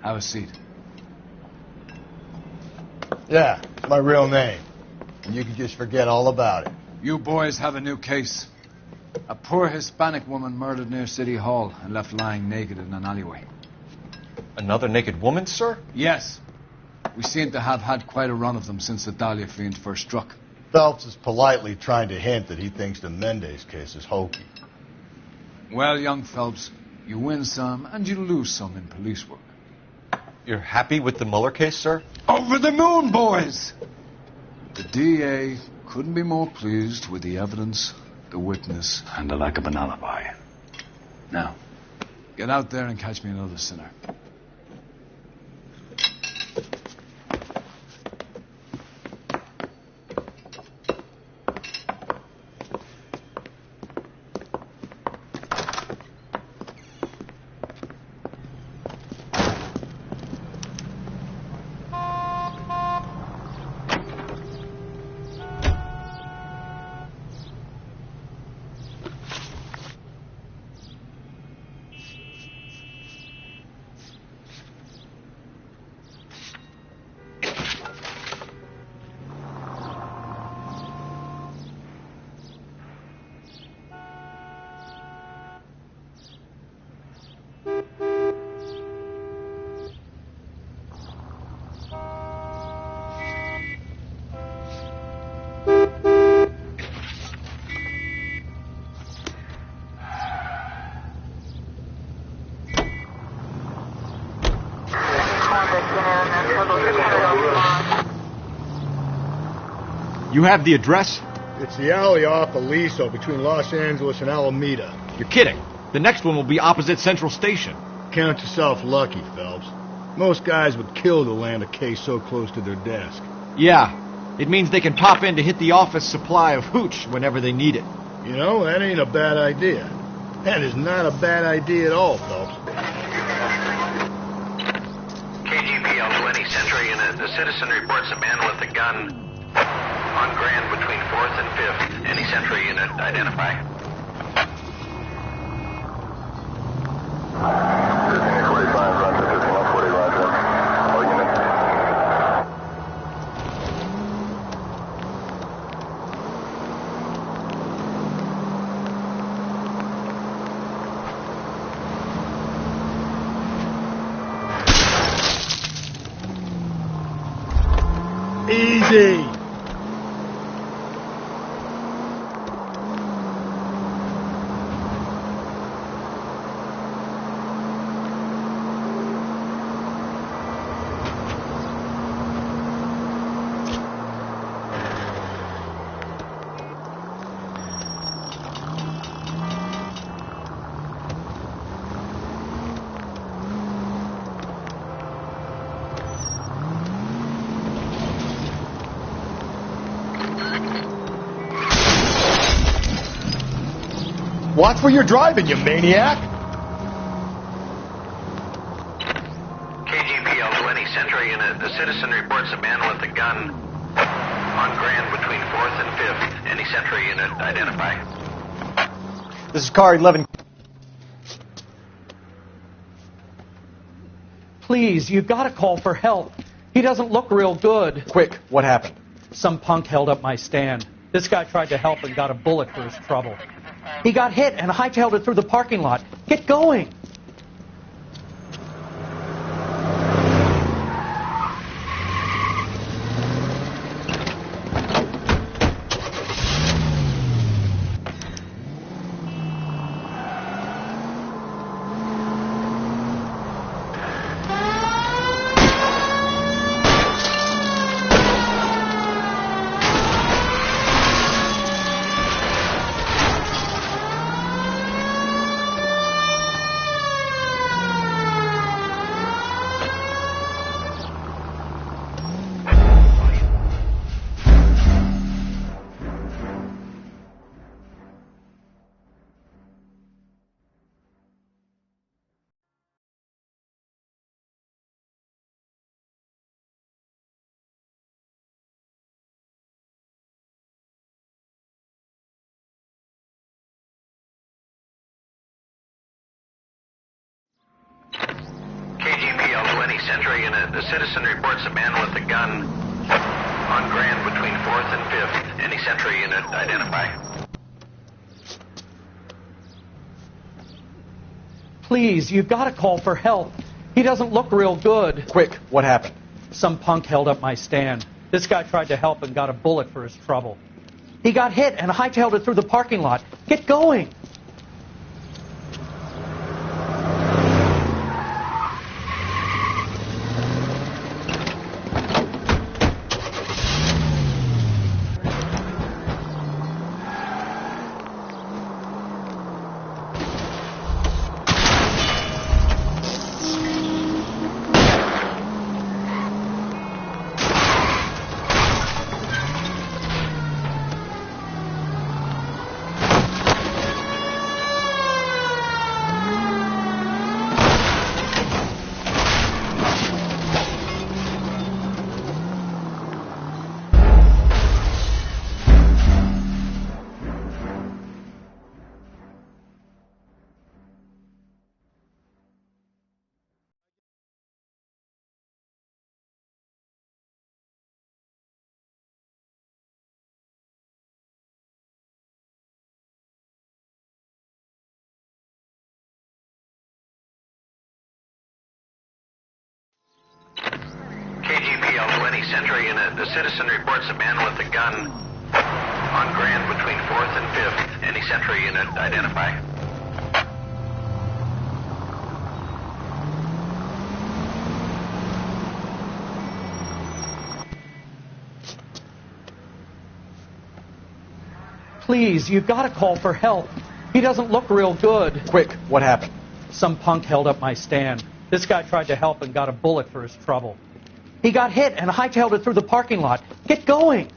Have a seat. Yeah, it's my real name. And you can just forget all about it. You boys have a new case. A poor Hispanic woman murdered near City Hall and left lying naked in an alleyway. Another naked woman, sir? Yes. We seem to have had quite a run of them since the Dahlia fiend first struck. Phelps is politely trying to hint that he thinks the Mendez case is hokey. Well, young Phelps, you win some and you lose some in police work. You're happy with the Mueller case, sir? Over the moon, boys! The DA couldn't be more pleased with the evidence, the witness, and the lack of an alibi. Now, get out there and catch me another sinner. You have the address? It's the alley off Aliso between Los Angeles and Alameda. You're kidding. The next one will be opposite Central Station. Count yourself lucky, Phelps. Most guys would kill to land a case so close to their desk. Yeah. It means they can pop in to hit the office supply of hooch whenever they need it. You know, that ain't a bad idea. That is not a bad idea at all, Phelps. KGPL 20 Central Unit. The citizen reports a man with a gun on Grand between 4th and 5th. Any Central Unit identify. Easy. Watch where you're driving, you maniac! KGPL 20 Central Unit. The citizen reports a man with a gun on Grand between 4th and 5th. Any Central Unit identify. This is car 11. Please, you gotta call for help. He doesn't look real good. Quick, what happened? Some punk held up my stand. This guy tried to help and got a bullet for his trouble. He got hit and hightailed it through the parking lot. Get going! Century, and a citizen reports a man with a gun on Grand between 4th and 5th. Any Century unit identify. Please, you've got to call for help. He doesn't look real good. Quick, what happened? Some punk held up my stand. This guy tried to help and got a bullet for his trouble. He got hit and hightailed it through the parking lot. Get going! KGPL 20 Century, and a citizen reports a man with a gun on Grand between 4th and 5th. Any Century unit identify. Please, you've got to call for help. He doesn't look real good. Quick, what happened? Some punk held up my stand. This guy tried to help and got a bullet for his trouble. He got hit and hightailed it through the parking lot. Get going!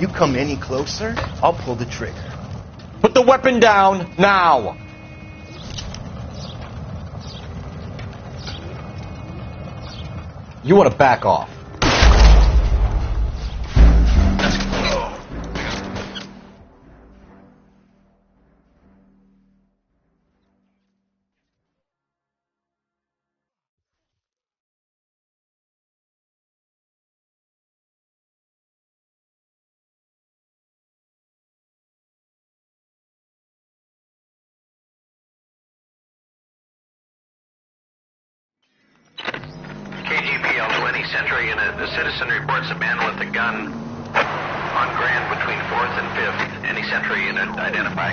You come any closer, I'll pull the trigger. Put the weapon down, now! You want to back off. KGPL 20 Century, and a citizen reports a man with a gun on Grand between 4th and 5th. Any Century unit identify.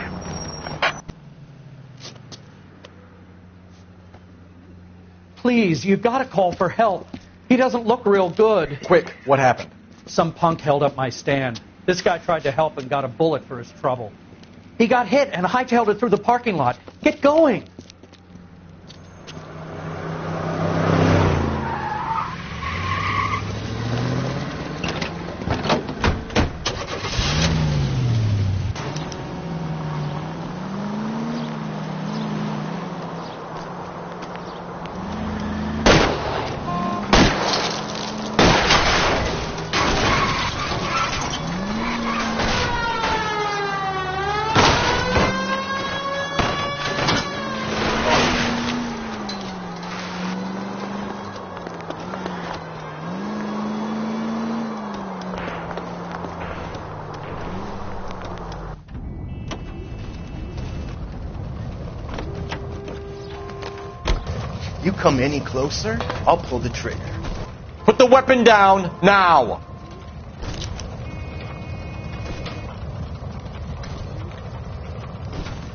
Please, you've got to call for help. He doesn't look real good. Quick, what happened? Some punk held up my stand. This guy tried to help and got a bullet for his trouble. He got hit and hightailed it through the parking lot. Get going! You come any closer, I'll pull the trigger. Put the weapon down, now!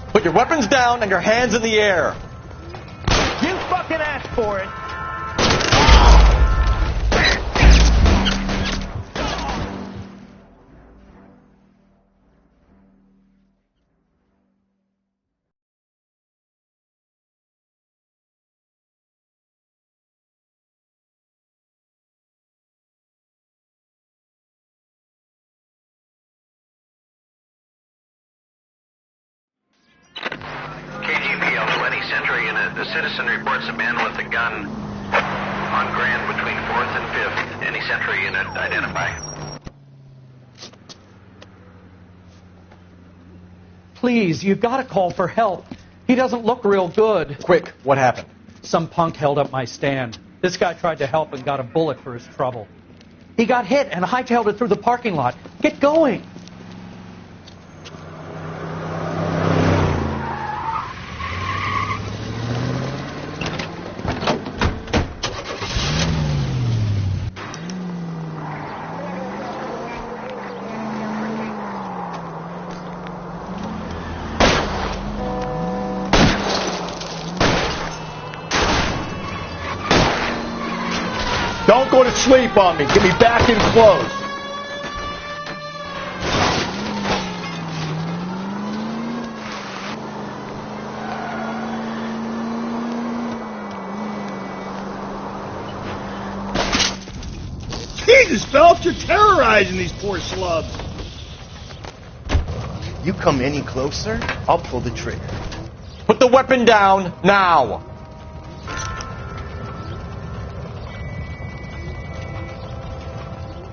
Put your weapons down and your hands in the air. for it. KGPL 20 Century and a citizen reports a man with a gun on Grand between 4th and 5th. Any Century unit identify. Please, you gotta call for help. He doesn't look real good. Quick, what happened? Some punk held up my stand. This guy tried to help and got a bullet for his trouble. He got hit and hightailed it through the parking lot. Get going! Don't go to sleep on me. Get me back in close. Jesus, Phelps, you're terrorizing these poor slubs. You come any closer, I'll pull the trigger. Put the weapon down now.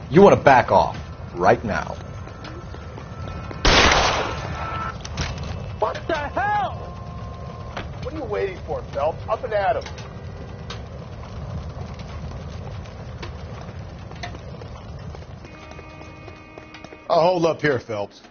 You want to back off right now. What the hell? What are you waiting for, Phelps? Up and at him. I'll hold up here, Phelps.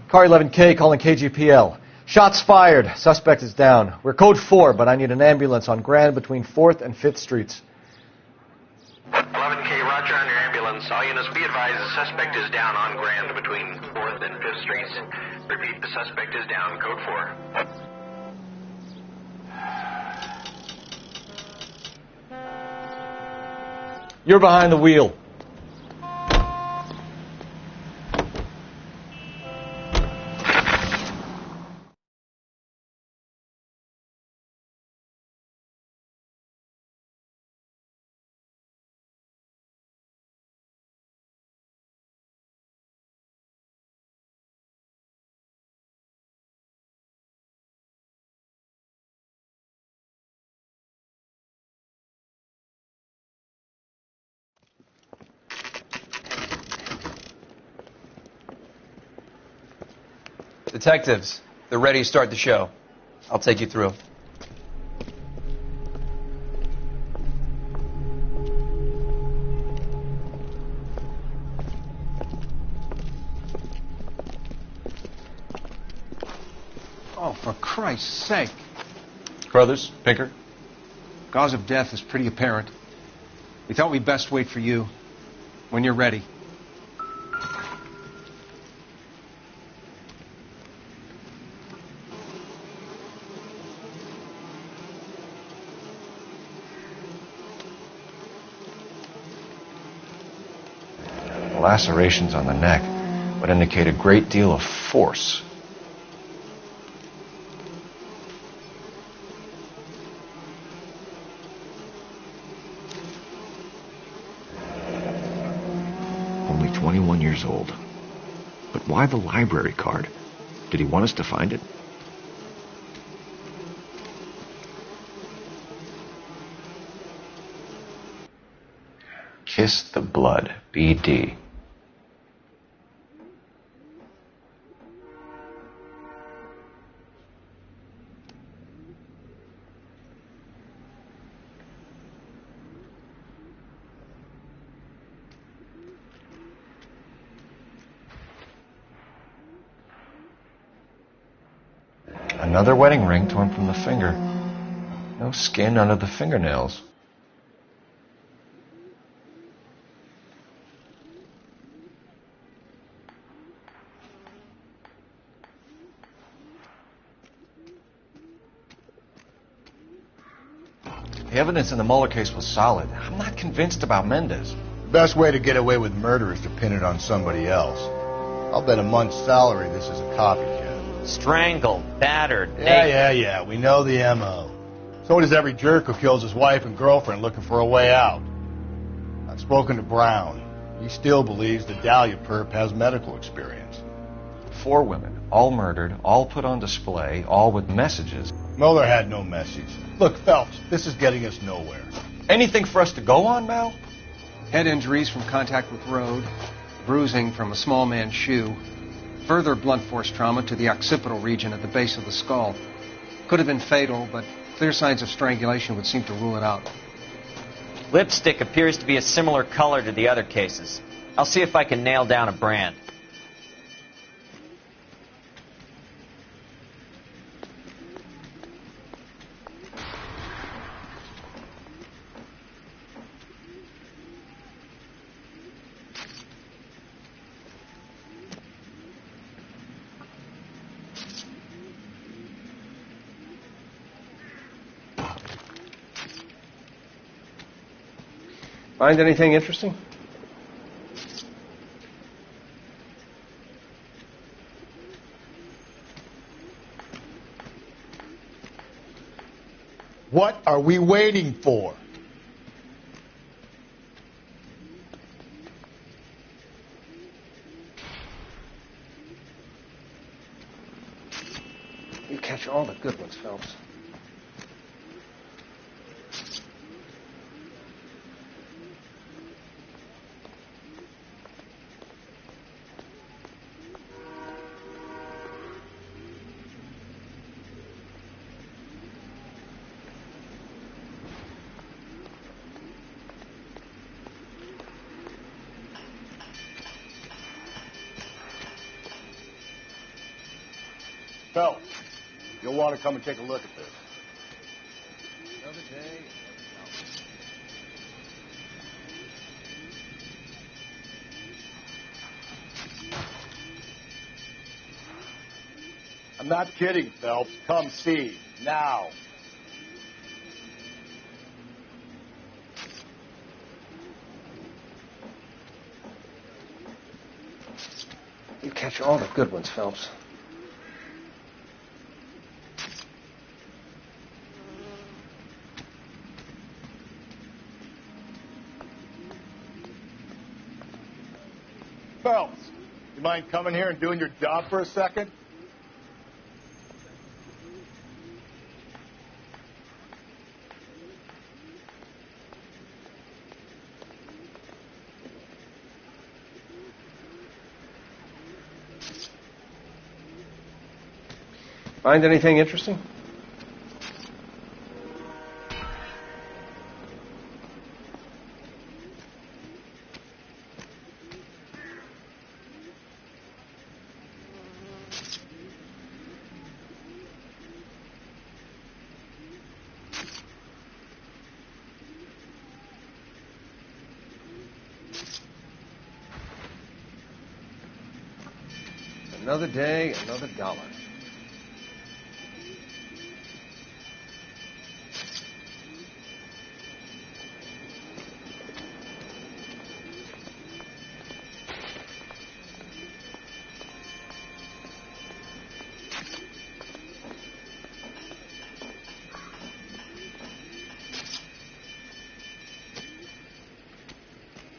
Car 11K calling KGPL. Shots fired. Suspect is down. We're code 4, but I need an ambulance on Grand between 4th and 5th Streets. 11K, roger on your ambulance. All units be advised the suspect is down on Grand between 4th and 5th Streets. Repeat, the suspect is down, code 4. You're behind the wheel. Detectives, they're ready to start the show. I'll take you through. Oh, for Christ's sake. Brothers, Pinker. Cause of death is pretty apparent. We thought we'd best wait for you. When you're ready. Lacerations on the neck would indicate a great deal of force. Only 21 years old. But why the library card? Did he want us to find it? Kiss the Blood, BD. Another wedding ring torn from the finger. No skin under the fingernails. The evidence in the Mueller case was solid. I'm not convinced about Mendez. The best way to get away with murder is to pin it on somebody else. I'll bet a month's salary this is a copycat. Strangled, battered, Yeah, we know the M.O. So does every jerk who kills his wife and girlfriend looking for a way out. I've spoken to Brown. He still believes the Dahlia perp has medical experience. 4 women, all murdered, all put on display, all with messages. Mueller had no message. Look, Phelps, this is getting us nowhere. Anything for us to go on, Mal? Head injuries from contact with road, bruising from a small man's shoe, further blunt force trauma to the occipital region at the base of the skull. Could have been fatal, but clear signs of strangulation would seem to rule it out. Lipstick appears to be a similar color to the other cases. I'll see if I can nail down a brand. Find anything interesting? What are we waiting for? You catch all the good ones, Phelps. Phelps, you'll want to come and take a look at this. Another day. I'm not kidding, Phelps. Come see. Now. You catch all the good ones, Phelps. Phelps, you mind coming here and doing your job for a second? Find anything interesting? Another day, another dollar.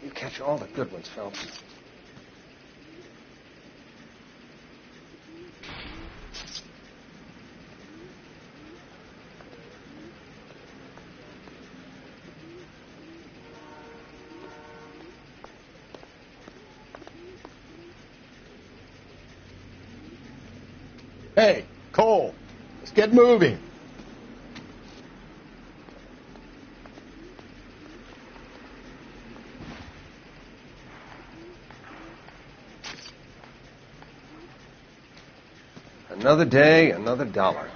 You catch all the good ones, Phelps. Hey, Cole, let's get moving. Another day, another dollar.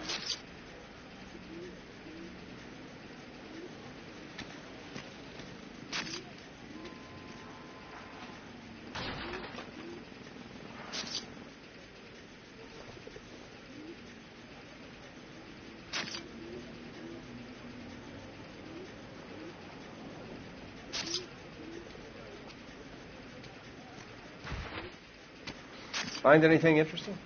Find anything interesting?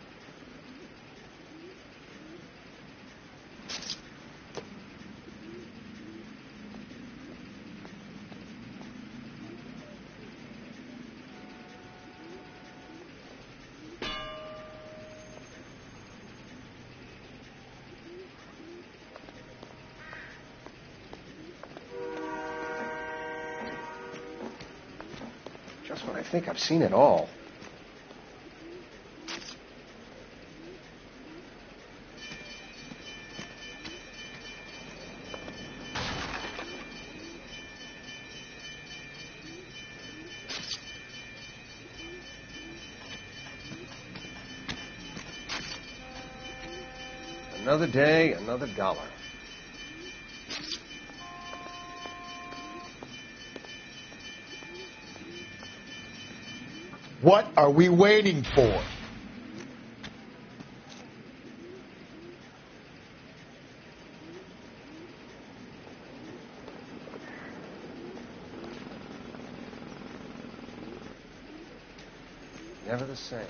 Just when I think I've seen it all. Another day, another dollar. What are we waiting for? Never the same.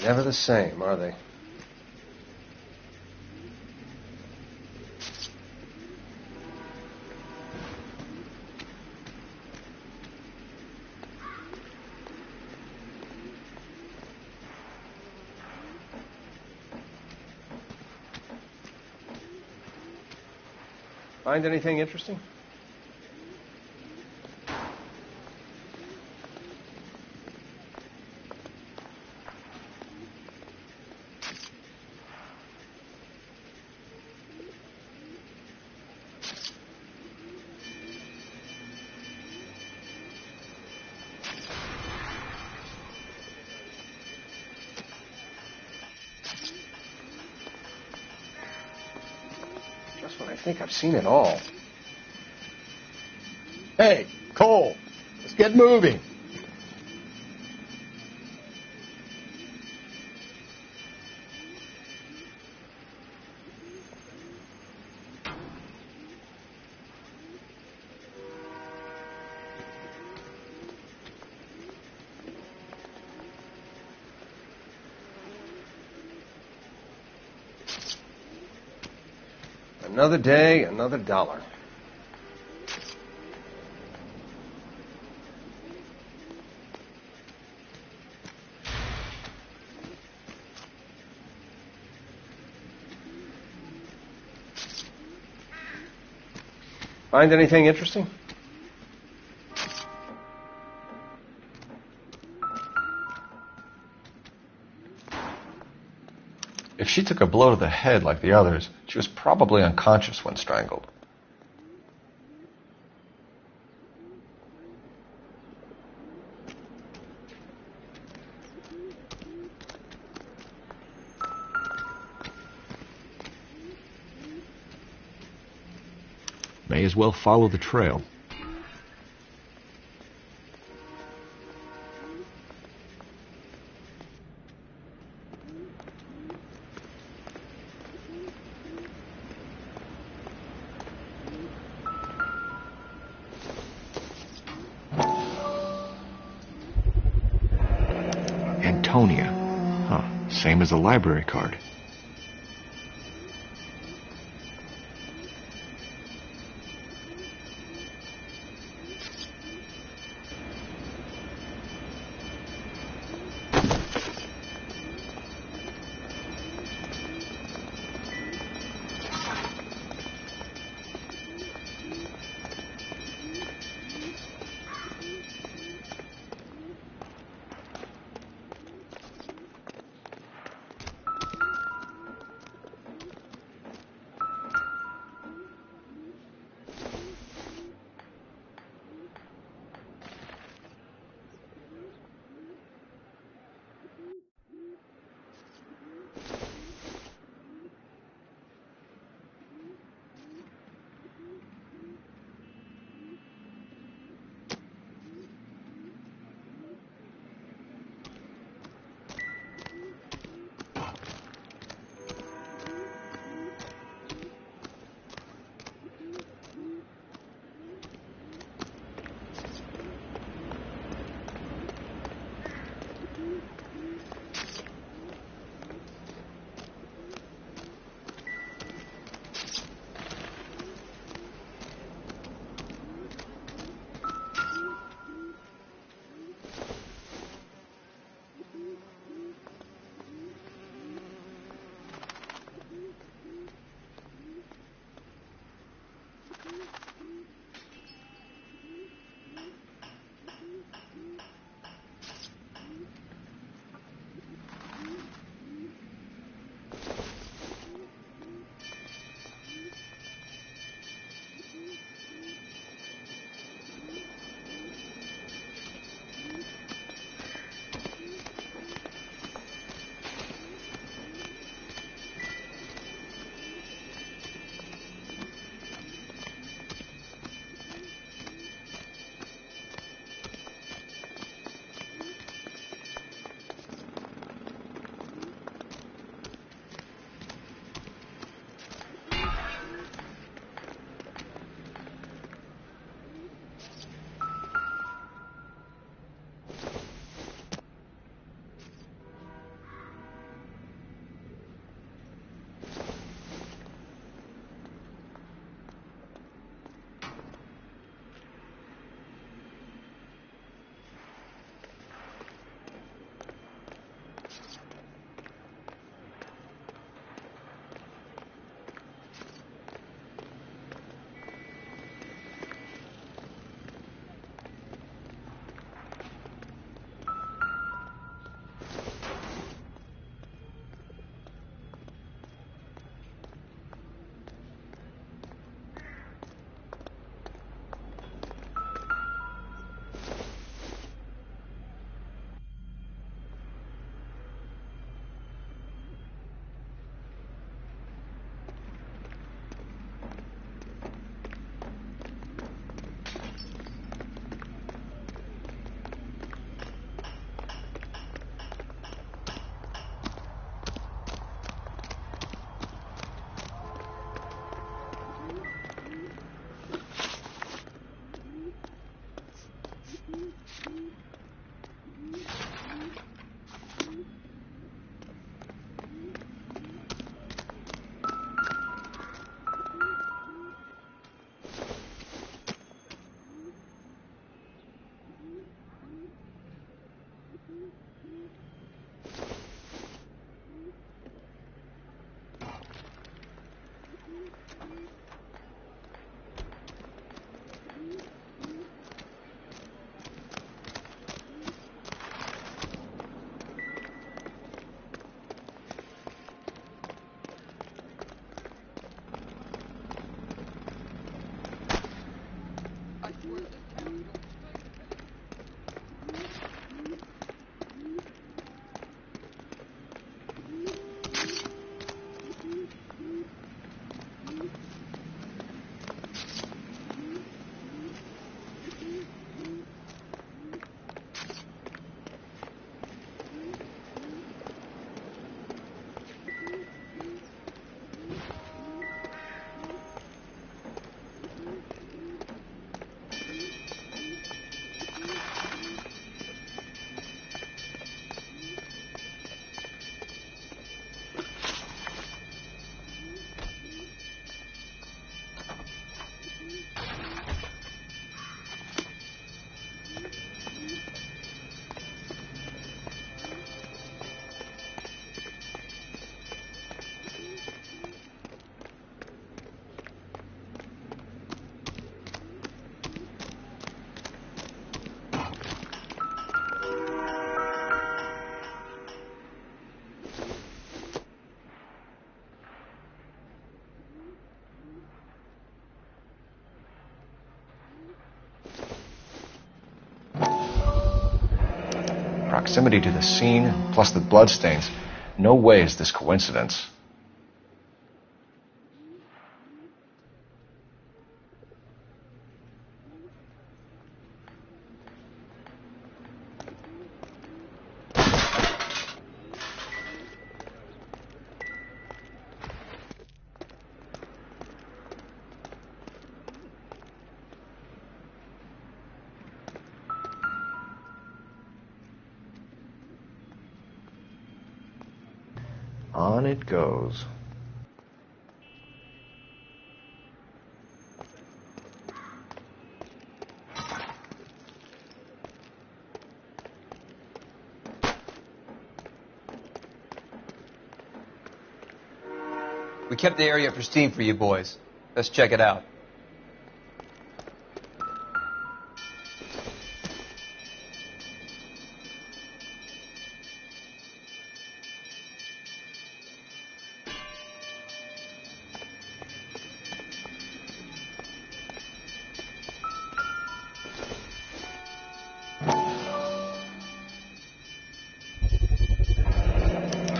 Never the same, are they? Find anything interesting? I think I've seen it all. Hey, Cole, let's get moving. Another day, another dollar. Find anything interesting? If she took a blow to the head like the others, she was probably unconscious when strangled. May as well follow the trail. Antonia. Huh. Same as the library card. Proximity to the scene, plus the bloodstains. No way is this coincidence. On it goes. We kept the area pristine for you boys. Let's check it out.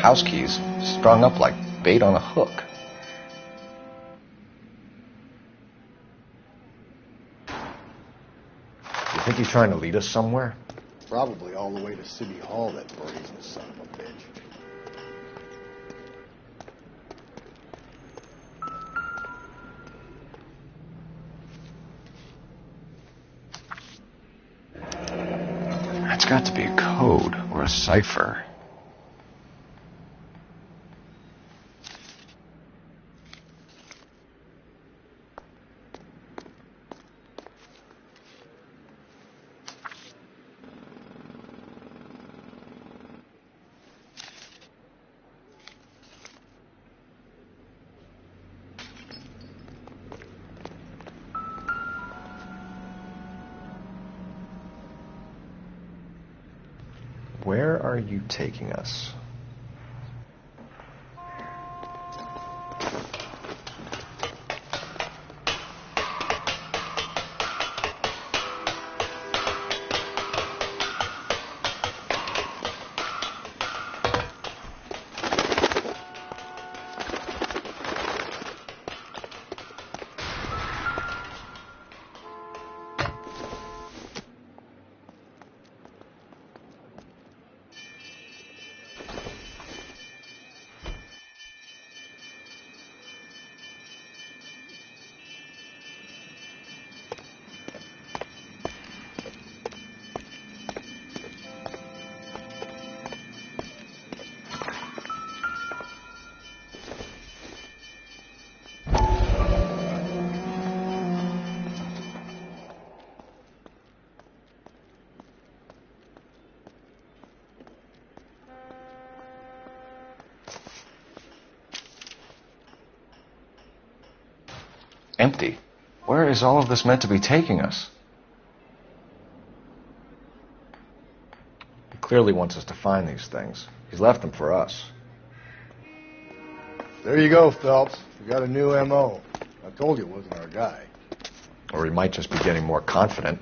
House keys strung up like bait on a hook. You think he's trying to lead us somewhere? Probably all the way to City Hall, that brazen son of a bitch. That's got to be a code or a cipher. Where are you taking us? Empty. Where is all of this meant to be taking us? He clearly wants us to find these things. He's left them for us. There you go, Phelps. We got a new M.O. I told you it wasn't our guy. Or he might just be getting more confident.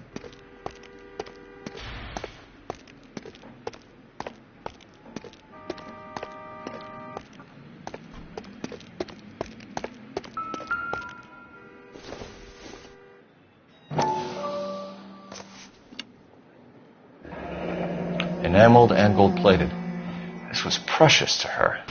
Enameled and gold-plated. This was precious to her.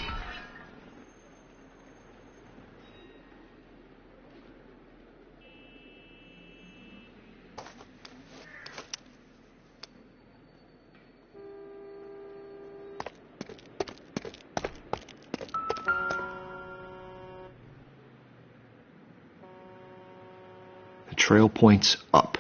The trail points up.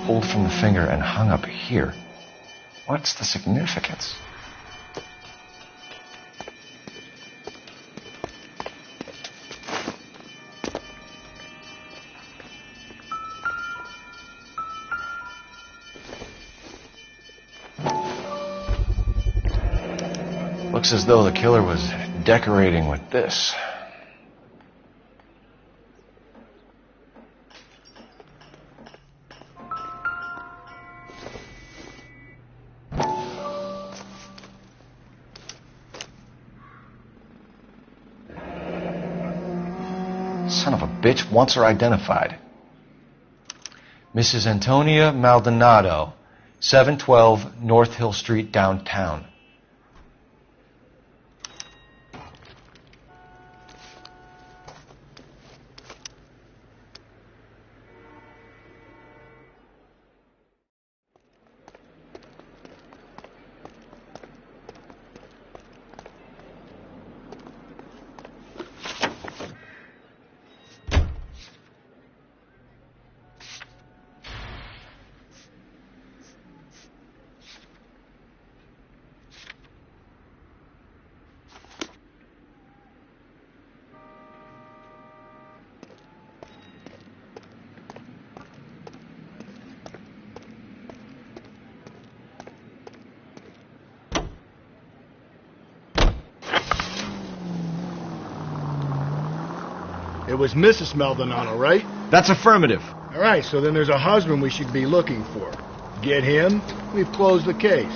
Pulled from the finger and hung up here. What's the significance? Looks as though the killer was decorating with this. Son of a bitch wants her identified. Mrs. Antonia Maldonado, 712 North Hill Street, downtown. It was Mrs. Maldonado, right? That's affirmative. All right, so then there's a husband we should be looking for. Get him, we've closed the case.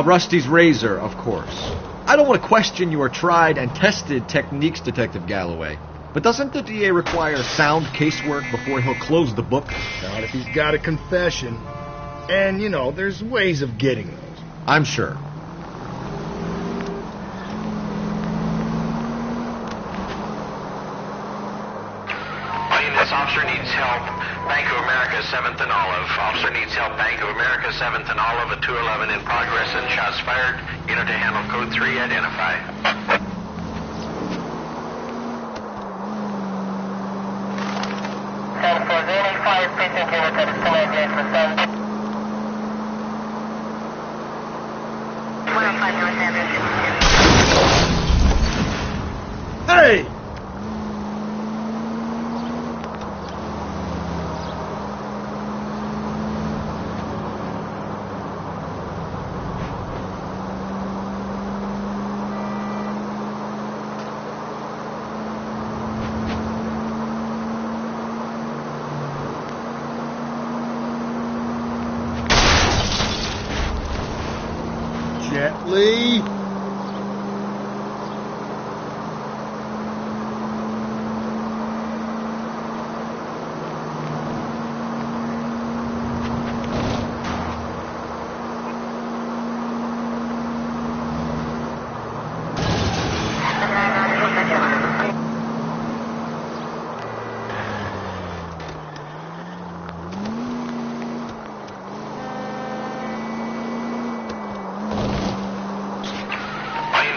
Rusty's razor, of course. I don't want to question your tried and tested techniques, Detective Galloway. But doesn't the DA require sound casework before he'll close the book? Not if he's got a confession. And, there's ways of getting those. I'm sure. This officer needs help. Bank of America, 7th and Olive. Officer needs help. Bank of America, 7th and Olive at 211 in progress and shots fired. Unit to handle code 3, identify. Hey! Gently.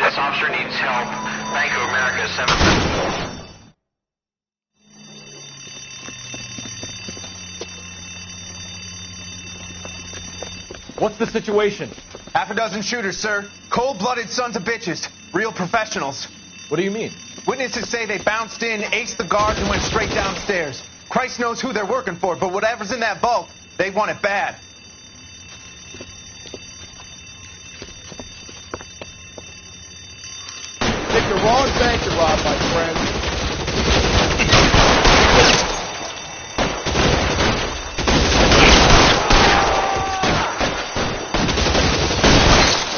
This officer needs help. Bank of America, 7th. What's the situation? Half a dozen shooters, sir. Cold-blooded sons of bitches. Real professionals. What do you mean? Witnesses say they bounced in, aced the guards, and went straight downstairs. Christ knows who they're working for, but whatever's in that vault, they want it bad. Pick the wrong bank to rob, my friend.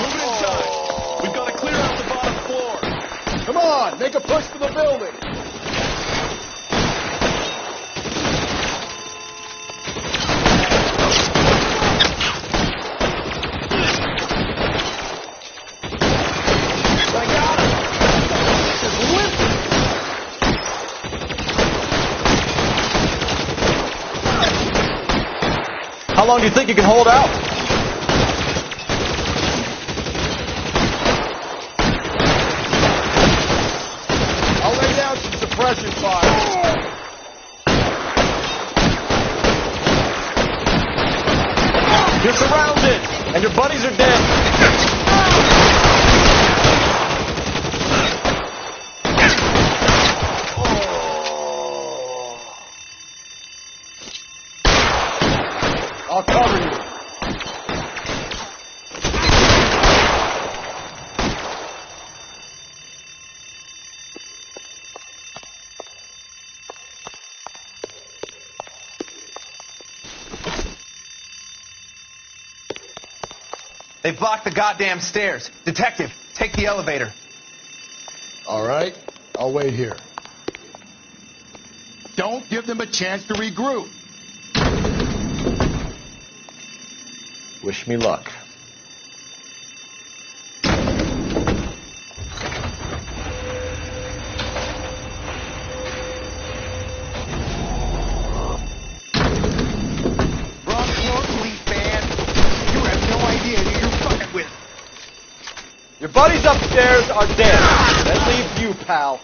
Move inside. We've got to clear out the bottom floor. Come on, make a push for the building. How long do you think you can hold out? I'll lay down some suppression fire. You're surrounded, and your buddies are dead. I'll cover you. They blocked the goddamn stairs. Detective, take the elevator. All right, I'll wait here. Don't give them a chance to regroup. Wish me luck. Your buddies upstairs are dead. That leaves you, pal.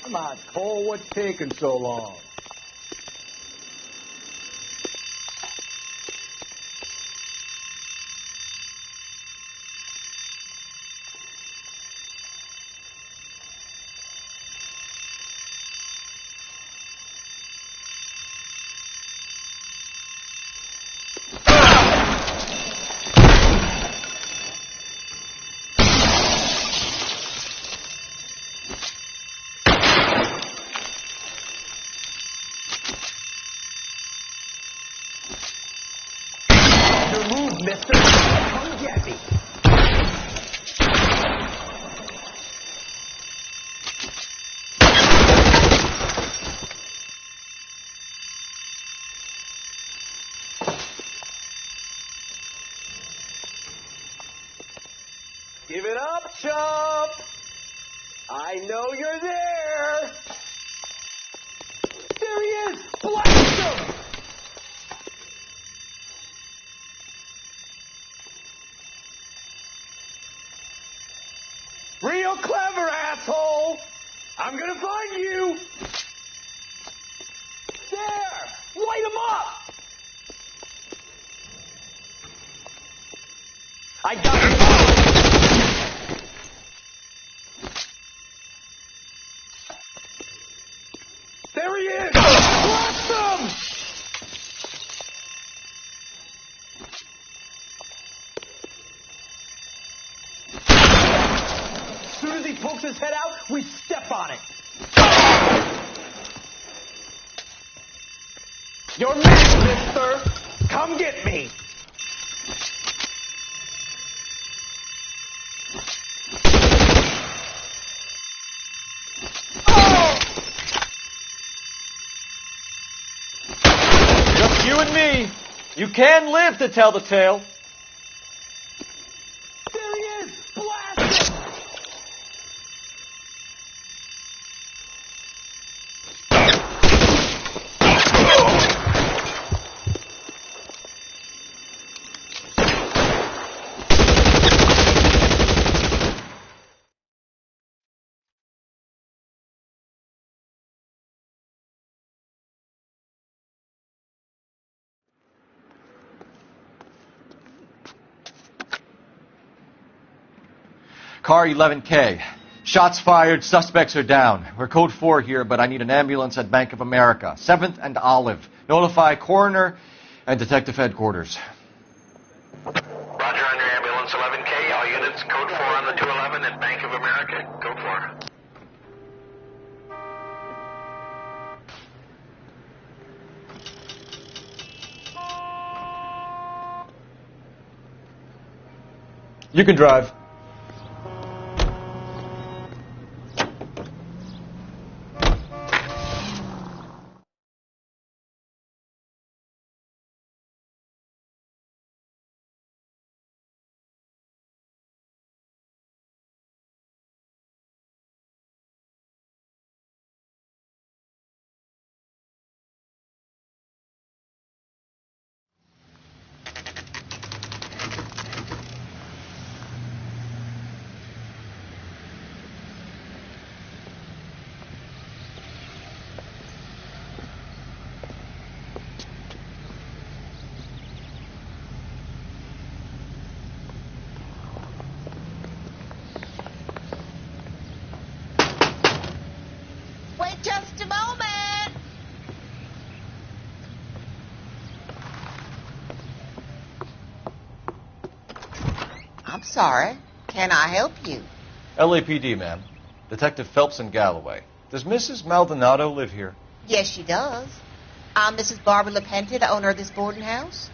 Come on, Cole, what's taking so long? Mister, come get me. Give it up, chump. I know you're there. There he is. Blast him. Real clever, asshole! I'm gonna find you! There! Light him up! I got him! There he is! Blast him! As soon as he pokes his head out, we step on it. You're missed, mister. Come get me. Oh! Just you and me. You can live to tell the tale. There he is. Blast him. Car 11K. Shots fired, suspects are down. We're code 4 here, but I need an ambulance at Bank of America. 7th and Olive. Notify coroner and detective headquarters. Roger on your ambulance 11K. All units code 4 on the 211 at Bank of America. Code 4. You can drive. Just a moment. I'm sorry. Can I help you? LAPD, ma'am. Detective Phelps and Galloway. Does Mrs. Maldonado live here? Yes, she does. I'm Mrs. Barbara LePente, the owner of this boarding house.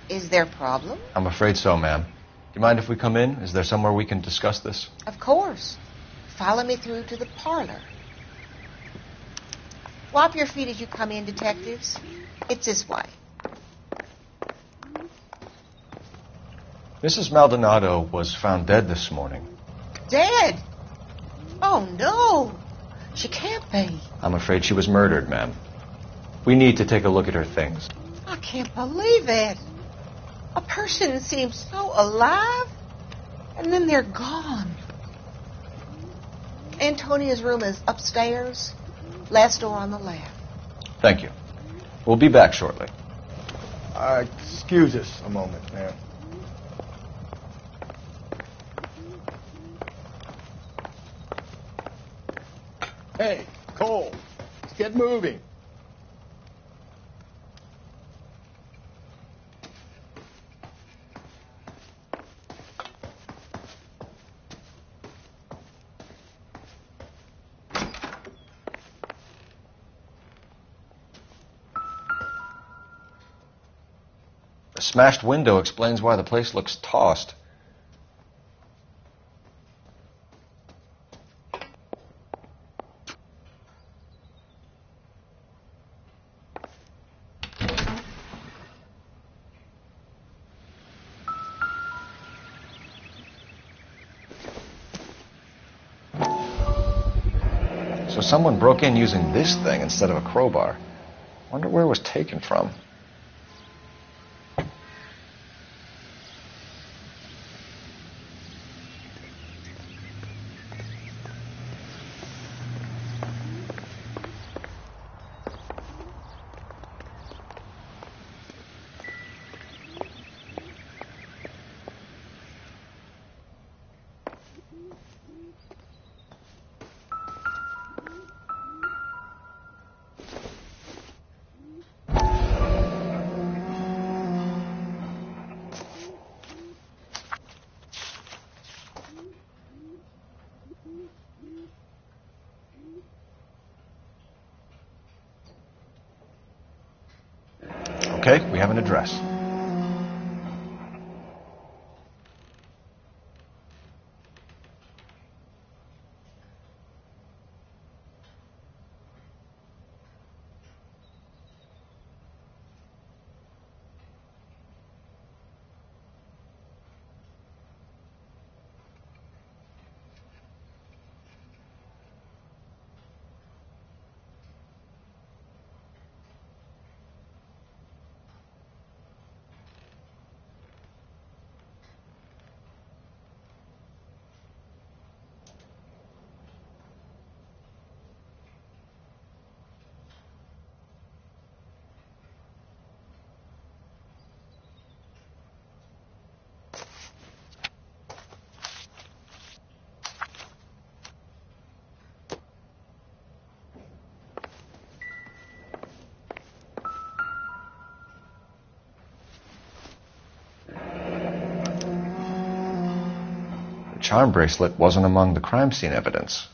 Is there a problem? I'm afraid so, ma'am. Do you mind if we come in? Is there somewhere we can discuss this? Of course. Follow me through to the parlor. Wipe your feet as you come in, detectives. It's this way. Mrs. Maldonado was found dead this morning. Dead? Oh, no. She can't be. I'm afraid she was murdered, ma'am. We need to take a look at her things. I can't believe it. A person seems so alive, and then they're gone. Antonia's room is upstairs, last door on the left. Thank you. We'll be back shortly. Excuse us a moment, ma'am. Hey, Cole, let's get moving. The smashed window explains why the place looks tossed. So someone broke in using this thing instead of a crowbar. Wonder where it was taken from. Okay, we have an address. The charm bracelet wasn't among the crime scene evidence.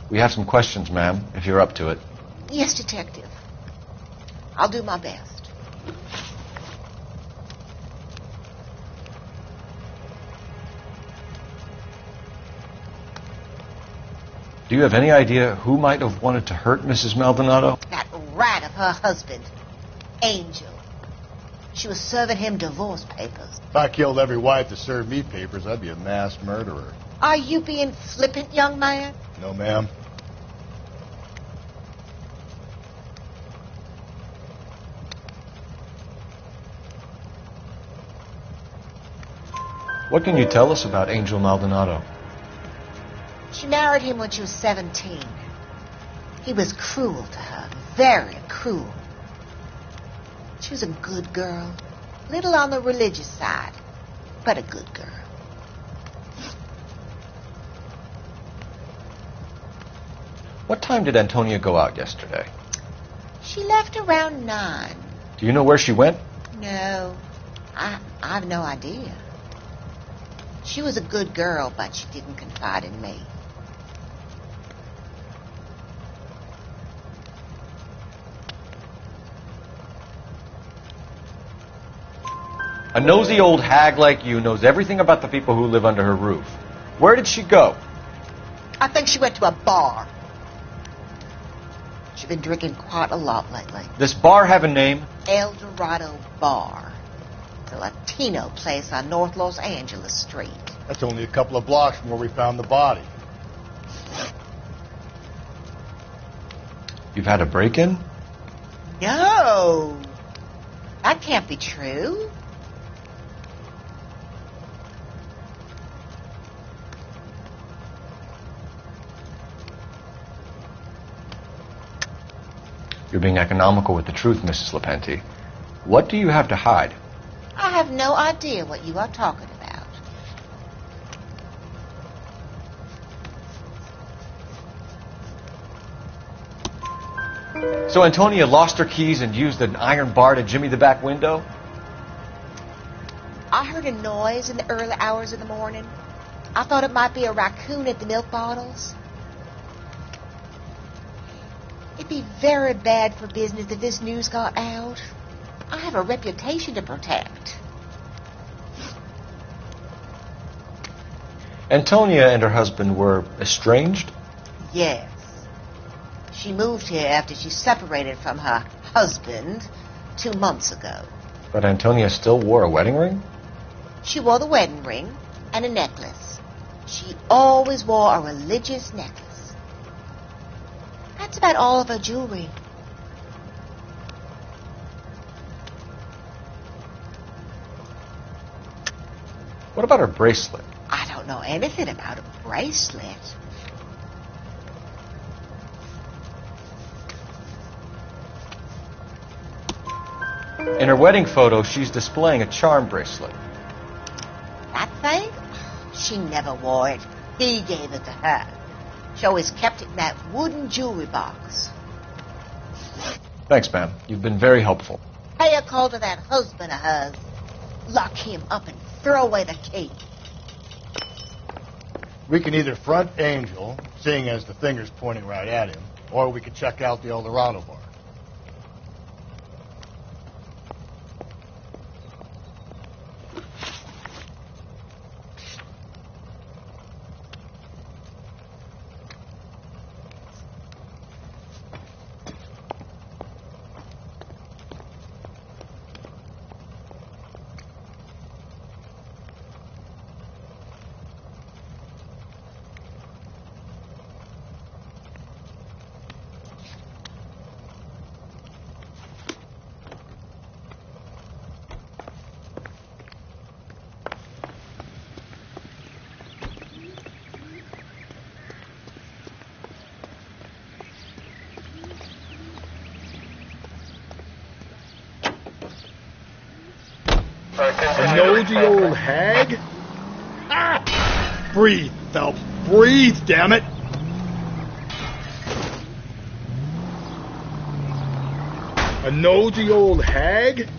We have some questions, ma'am, if you're up to it. Yes, detective. I'll do my best. Do you have any idea who might have wanted to hurt Mrs. Maldonado? That rat of her husband, Angel. She was serving him divorce papers. If I killed every wife to serve me papers, I'd be a mass murderer. Are you being flippant, young man? No, ma'am. What can you tell us about Angel Maldonado? She married him when she was 17. He was cruel to her, very cruel. She was a good girl, little on the religious side, but a good girl. What time did Antonia go out yesterday? She left around 9. Do you know where she went? No, I have no idea. She was a good girl, but she didn't confide in me. A nosy old hag like you knows everything about the people who live under her roof. Where did she go? I think she went to a bar. She's been drinking quite a lot lately. This bar have a name? El Dorado Bar. It's a Latino place on North Los Angeles Street. That's only a couple of blocks from where we found the body. You've had a break-in? No. That can't be true. You're being economical with the truth, Mrs. Lepenti. What do you have to hide? I have no idea what you are talking about. So Antonia lost her keys and used an iron bar to jimmy the back window? I heard a noise in the early hours of the morning. I thought it might be a raccoon at the milk bottles. It'd be very bad for business if this news got out. I have a reputation to protect. Antonia and her husband were estranged? Yes. She moved here after she separated from her husband 2 months ago. But Antonia still wore a wedding ring? She wore the wedding ring and a necklace. She always wore a religious necklace. That's about all of her jewelry. What about her bracelet? I don't know anything about a bracelet. In her wedding photo, she's displaying a charm bracelet. That thing? She never wore it. He gave it to her. She always kept it in that wooden jewelry box. Thanks, ma'am. You've been very helpful. Pay a call to that husband of hers. Lock him up and throw away the key. We can either front Angel, seeing as the finger's pointing right at him, or we could check out the El Dorado bar. A nosy old hag? Ah! Breathe, Phelps. Breathe, damn it! A nosy old hag?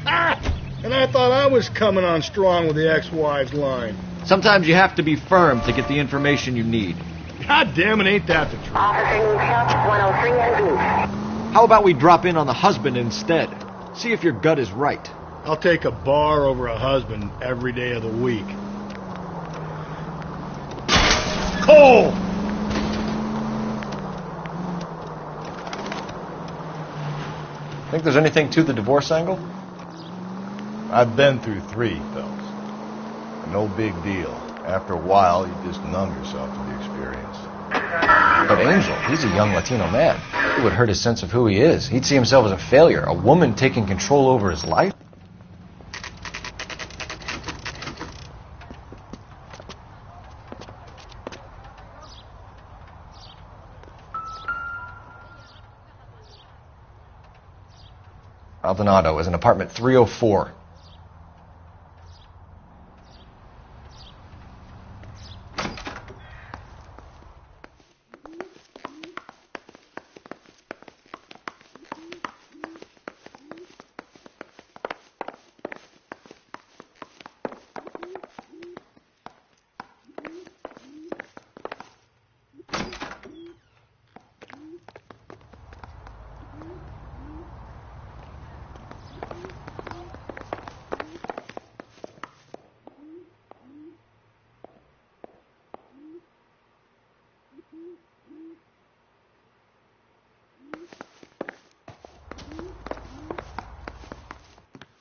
Ah! And I thought I was coming on strong with the ex-wives line. Sometimes you have to be firm to get the information you need. God damn it, ain't that the truth? How about we drop in on the husband instead? See if your gut is right. I'll take a bar over a husband every day of the week. Cole! Think there's anything to the divorce angle? I've been through 3, Phelps. No big deal. After a while, you just numb yourself to the experience. But Angel, he's a young Latino man. It would hurt his sense of who he is. He'd see himself as a failure, a woman taking control over his life. Maldonado is in apartment 304.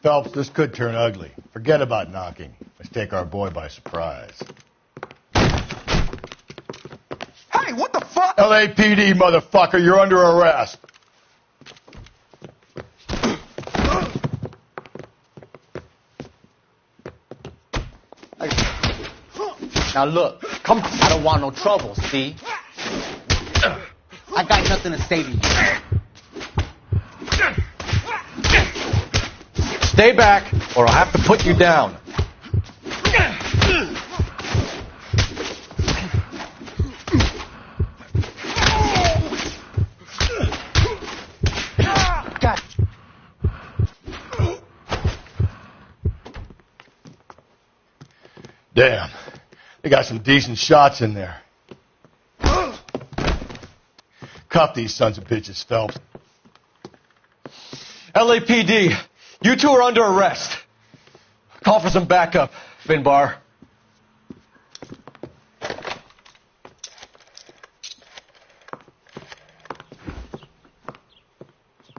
Phelps, this could turn ugly. Forget about knocking. Let's take our boy by surprise. Hey, what the fuck? LAPD, motherfucker, you're under arrest. Now look, come. I don't want no trouble, see? I got nothing to say to you. Stay back, or I'll have to put you down. God. Damn. They got some decent shots in there. Cuff these sons of bitches, Phelps. LAPD, you two are under arrest. Call for some backup, Finbar.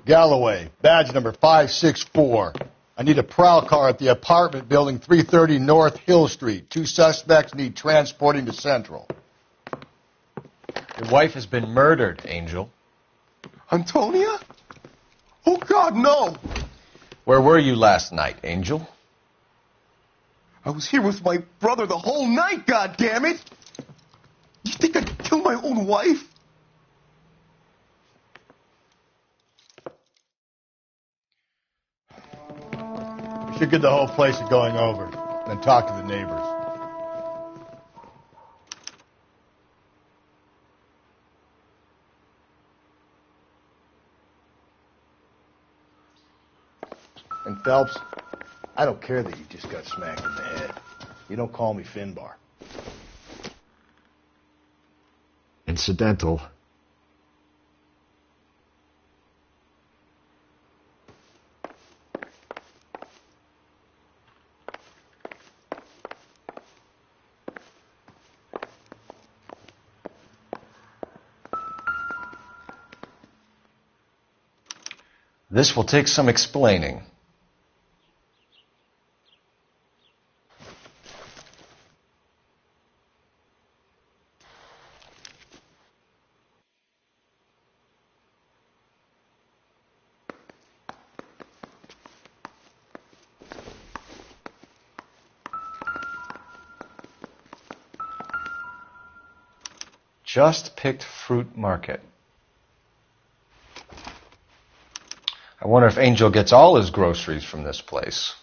Galloway, badge number 564. I need a prowl car at the apartment building 330 North Hill Street. 2 suspects need transporting to Central. Your wife has been murdered, Angel. Antonia? Oh, God, no. Where were you last night, Angel? I was here with my brother the whole night, goddammit! You think I'd kill my own wife? We should get the whole place going over, then talk to the neighbors. And Phelps, I don't care that you just got smacked in the head. You don't call me Finbar. Incidental. This will take some explaining. Just picked fruit market. I wonder if Angel gets all his groceries from this place.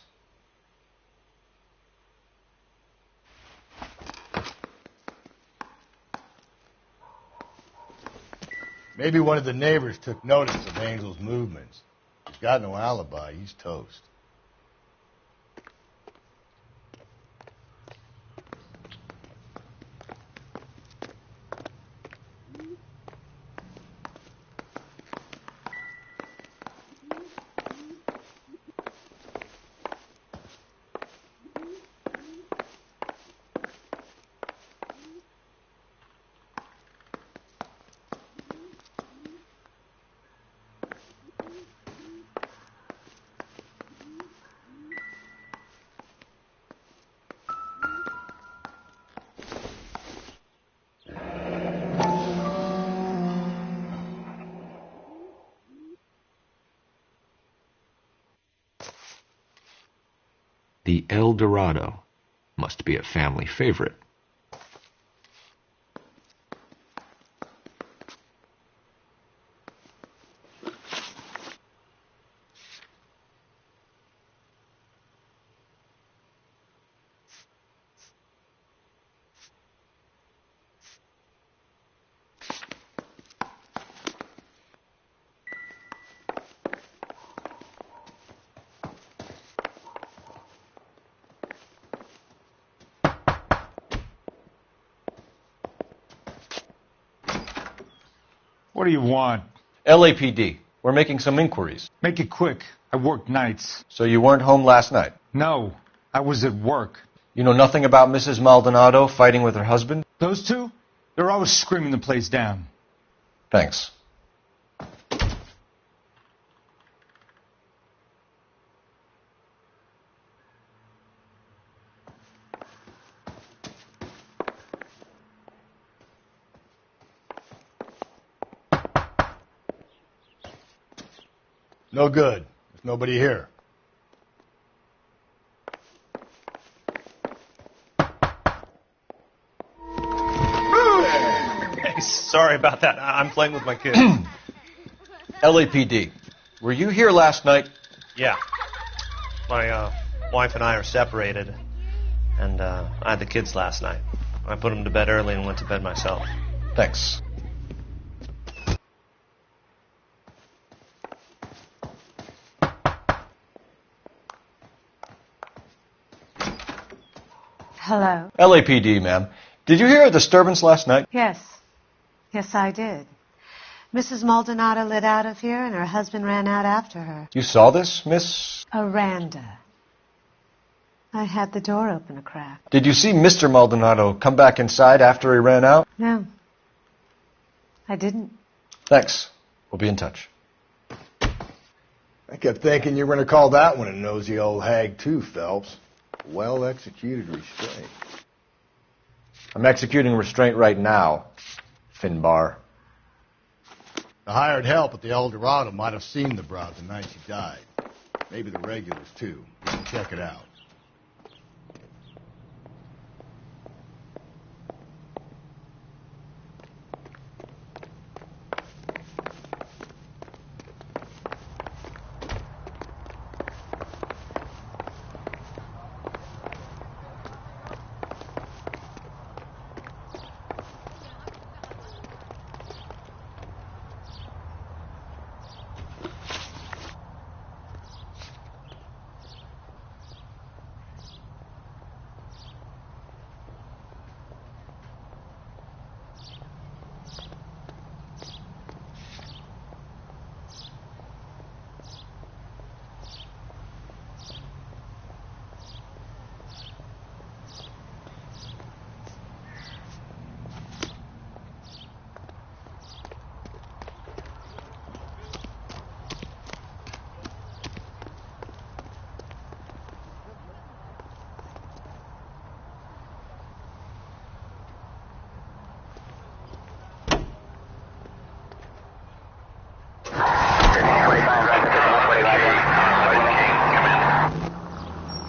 Maybe one of the neighbors took notice of Angel's movements. He's got no alibi. He's toast. The El Dorado must be a family favorite. What do you want? LAPD. We're making some inquiries. Make it quick. I work nights. So you weren't home last night? No, I was at work. You know nothing about Mrs. Maldonado fighting with her husband? Those two? They're always screaming the place down. Thanks. No good. There's nobody here. Hey, sorry about that. I'm playing with my kids. LAPD. Were you here last night? Yeah. My wife and I are separated, and I had the kids last night. I put them to bed early and went to bed myself. Thanks. Hello. LAPD, ma'am. Did you hear a disturbance last night? Yes. Yes, I did. Mrs. Maldonado lit out of here, and her husband ran out after her. You saw this, Miss? Aranda. I had the door open a crack. Did you see Mr. Maldonado come back inside after he ran out? No. I didn't. Thanks. We'll be in touch. I kept thinking you were going to call that one a nosy old hag too, Phelps. Well-executed restraint. I'm executing restraint right now, Finbar. The hired help at the El Dorado might have seen the broad the night she died. Maybe the regulars, too. Check it out.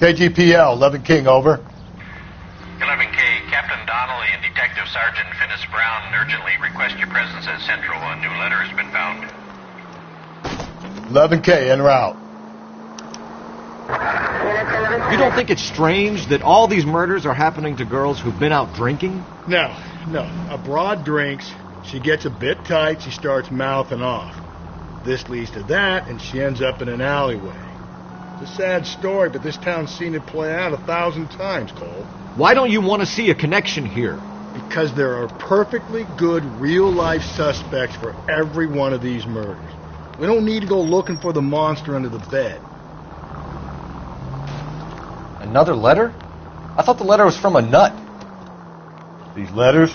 KGPL, 11 King, over. 11K, Captain Donnelly and Detective Sergeant Finnis Brown urgently request your presence at Central. A new letter has been found. 11K, en route. You don't think it's strange that all these murders are happening to girls who've been out drinking? No. A broad drinks, she gets a bit tight, she starts mouthing off. This leads to that, and she ends up in an alleyway. It's a sad story, but this town's seen it play out 1,000 times, Cole. Why don't you want to see a connection here? Because there are perfectly good real-life suspects for every one of these murders. We don't need to go looking for the monster under the bed. Another letter? I thought the letter was from a nut. These letters?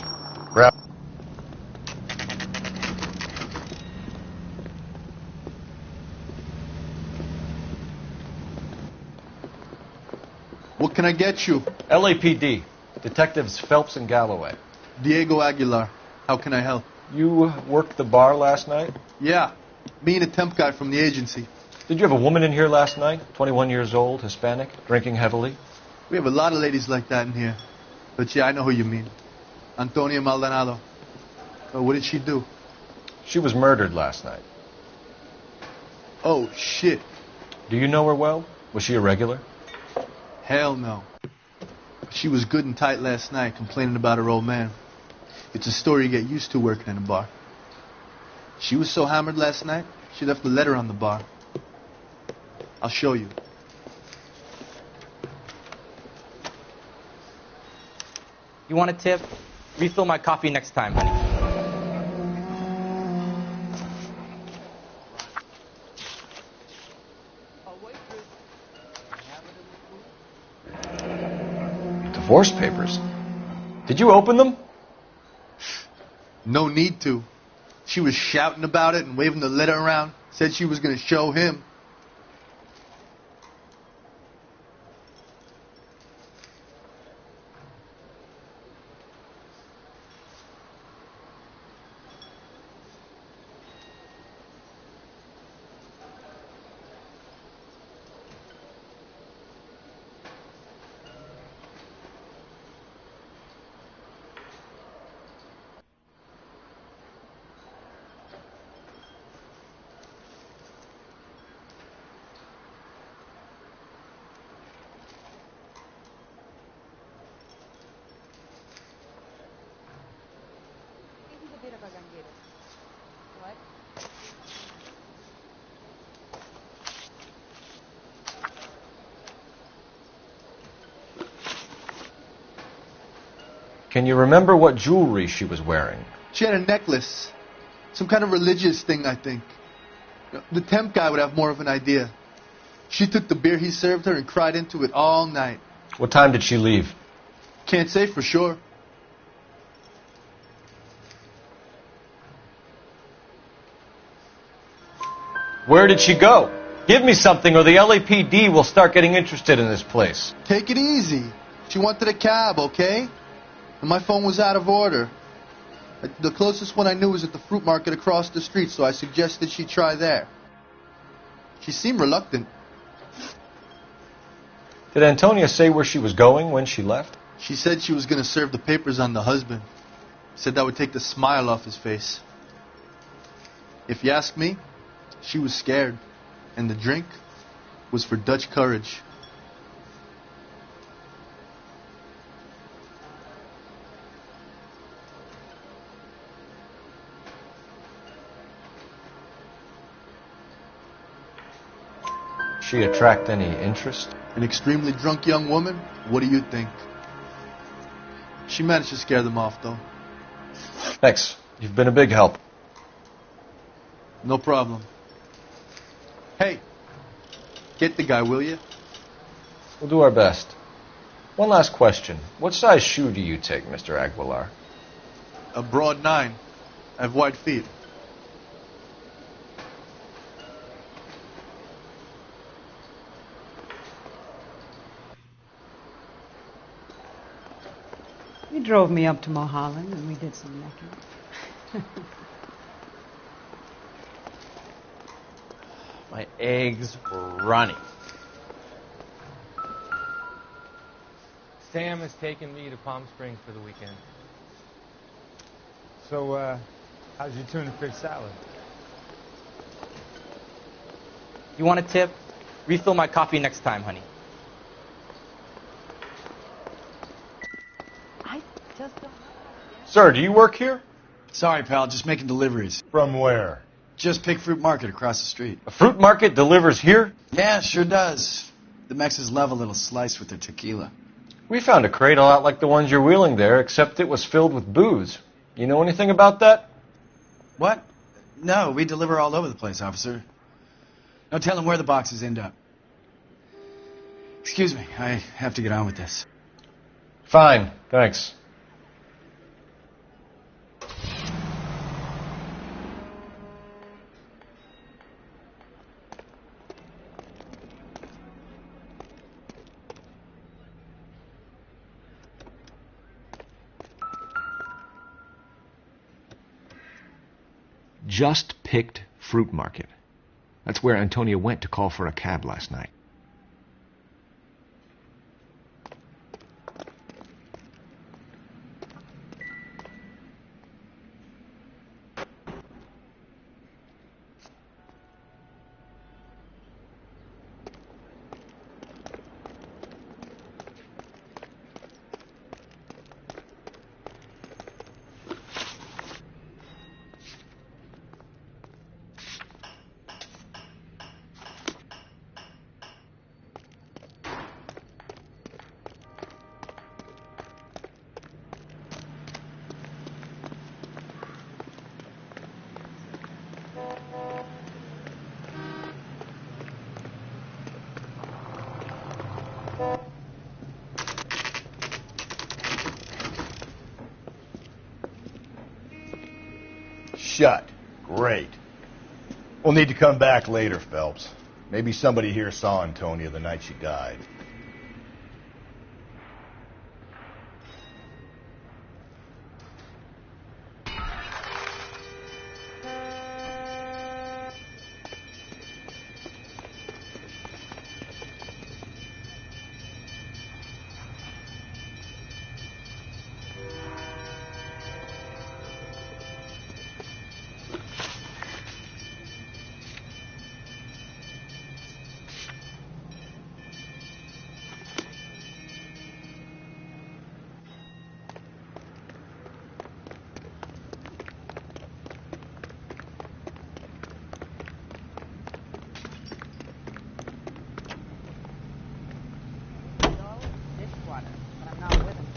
What can I get you? LAPD. Detectives Phelps and Galloway. Diego Aguilar. How can I help? You worked the bar last night? Yeah. Me and a temp guy from the agency. Did you have a woman in here last night? 21 years old, Hispanic, drinking heavily? We have a lot of ladies like that in here. But yeah, I know who you mean. Antonia Maldonado. Oh, what did she do? She was murdered last night. Oh, shit. Do you know her well? Was she a regular? Hell no. She was good and tight last night, complaining about her old man. It's a story you get used to working in a bar. She was so hammered last night, she left a letter on the bar. I'll show you. You want a tip? Refill my coffee next time, honey. Divorce papers? Did you open them? No need to. She was shouting about it and waving the letter around. Said she was going to show him. What? Can you remember what jewelry she was wearing? She had a necklace. Some kind of religious thing, I think. The temp guy would have more of an idea. She took the beer he served her and cried into it all night. What time did she leave? Can't say for sure. Where did she go? Give me something or the LAPD will start getting interested in this place. Take it easy. She wanted a cab, okay? And my phone was out of order. The closest one I knew was at the fruit market across the street, so I suggested she try there. She seemed reluctant. Did Antonia say where she was going when she left? She said she was going to serve the papers on the husband. Said that would take the smile off his face. If you ask me, she was scared. And the drink was for Dutch courage. She attract any interest? An extremely drunk young woman? What do you think? She managed to scare them off, though. Thanks. You've been a big help. No problem. Hey, get the guy, will you? We'll do our best. One last question. What size shoe do you take, Mr. Aguilar? A broad 9. I have wide feet. He drove me up to Mulholland and we did some necking. My eggs were running. Sam has taken me to Palm Springs for the weekend. So, how's your tuna fish salad? You want a tip? Refill my coffee next time, honey. I just don't know. Sir, do you work here? Sorry, pal, just making deliveries. From where? Just Pig Fruit Market across the street. A fruit market delivers here? Yeah, sure does. The Mexes love a little slice with their tequila. We found a crate a lot like the ones you're wheeling there, except it was filled with booze. You know anything about that? What? No, we deliver all over the place, officer. No telling where the boxes end up. Excuse me, I have to get on with this. Fine, thanks. Just picked fruit market. That's where Antonia went to call for a cab last night. Shut. Great. We'll need to come back later, Phelps. Maybe somebody here saw Antonia the night she died.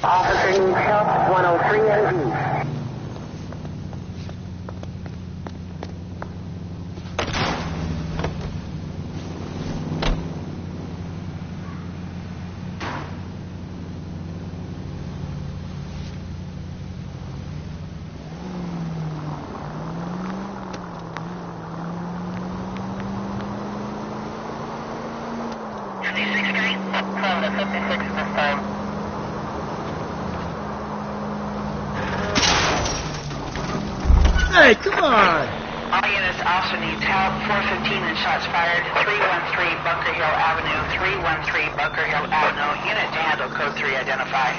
Officer needs help, 103 NV. Hey, come on! All units, officer needs help. 415 and shots fired. 313 Bunker Hill Avenue. 313 Bunker Hill Avenue. Unit to handle code 3 identify.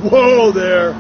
Whoa there!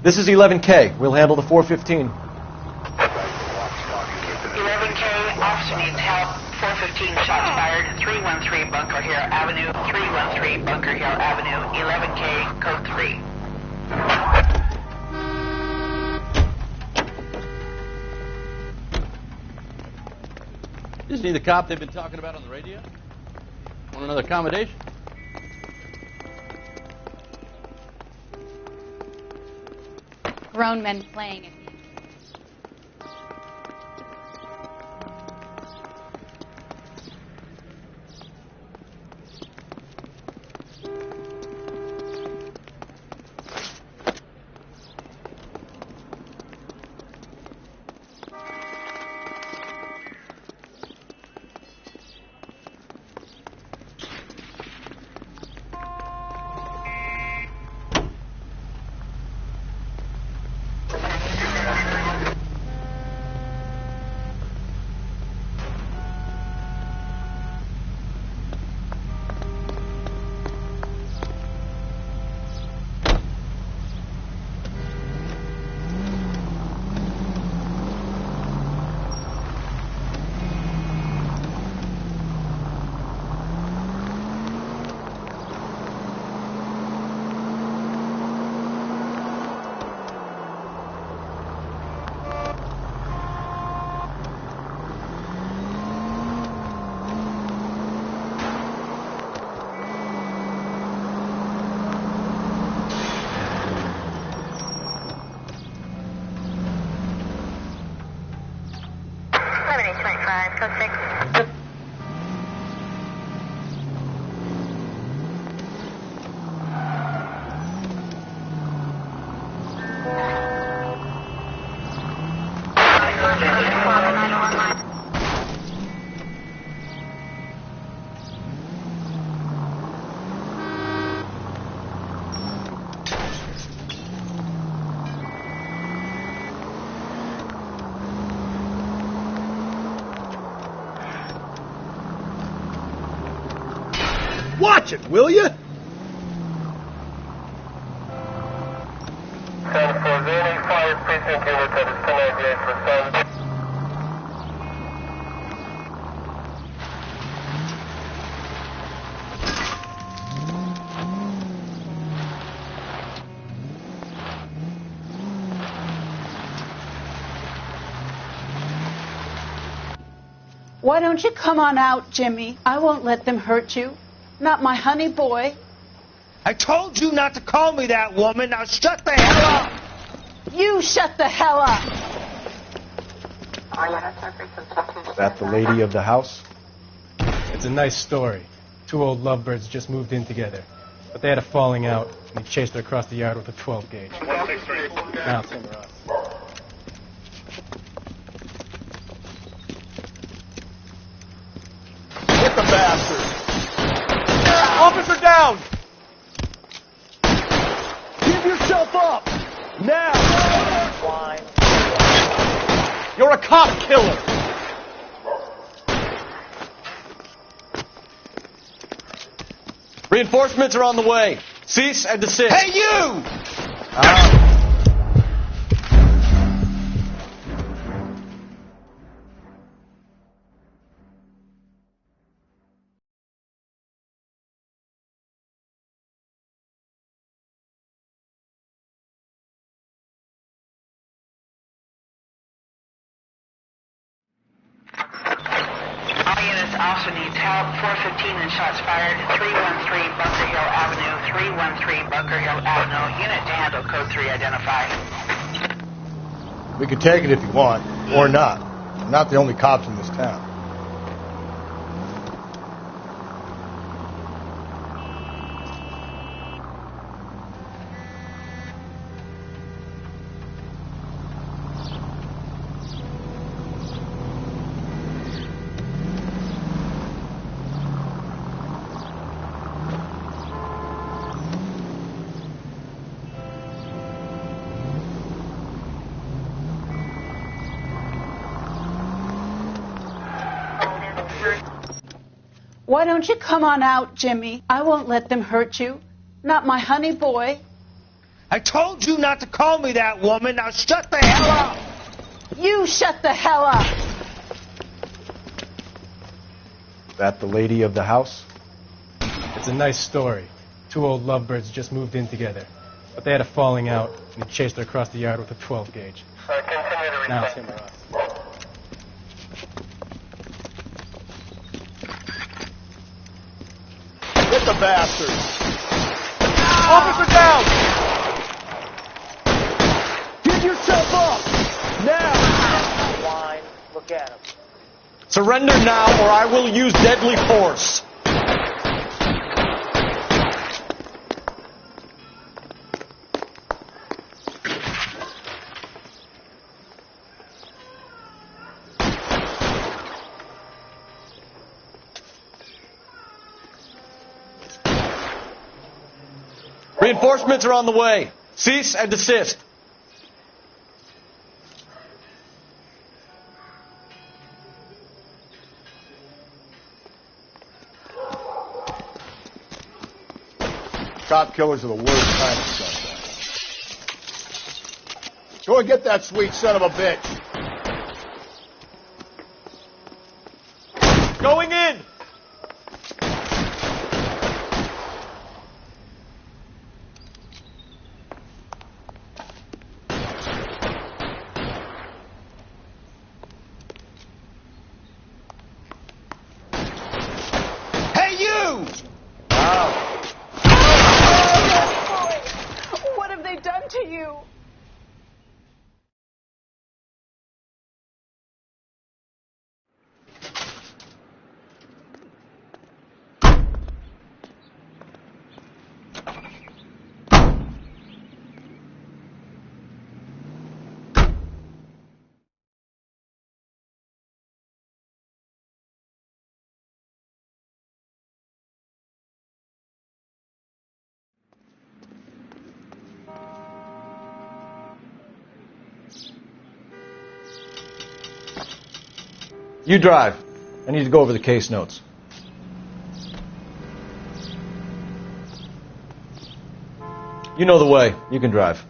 This is 11K. We'll handle the 415. 11K, officer needs help. 415 shots fired. 313 Bunker Hill Avenue. 313 Bunker Hill Avenue. 11K, code 3. Isn't he the cop they've been talking about on the radio? Want another accommodation? Grown men playing it. Watch it, will you? Why don't you come on out, Jimmy? I won't let them hurt you. Not my honey boy. I told you not to call me that, woman. Now shut the hell up! You shut the hell up! Is that the lady of the house? It's a nice story. Two old lovebirds just moved in together. But they had a falling out, and he chased her across the yard with a 12 gauge. Now, simmer up. Get the bastard! Officer down! Give yourself up! Now! You're a cop killer! Reinforcements are on the way. Cease and desist. Hey, you! All units also needs help. 415 and shots fired. 313 Bunker Hill Avenue. 313 Bunker Hill Avenue. Unit to handle code 3 identified. We can take it if you want, or not. We're not the only cops in this town. Why don't you come on out, Jimmy? I won't let them hurt you. Not my honey boy. I told you not to call me that, woman. Now shut the hell up! You shut the hell up! Is that the lady of the house? It's a nice story. Two old lovebirds just moved in together. But they had a falling out, and he chased her across the yard with a 12 gauge. Now, simmer up. Get the bastard! Officer down! Give yourself up! Now! Line, look at him. Surrender now, or I will use deadly force. Reinforcements are on the way. Cease and desist. Cop killers are the worst kind of suspects. Go and get that sweet son of a bitch. Going in! What have they done to you? You drive. I need to go over the case notes. You know the way. You can drive.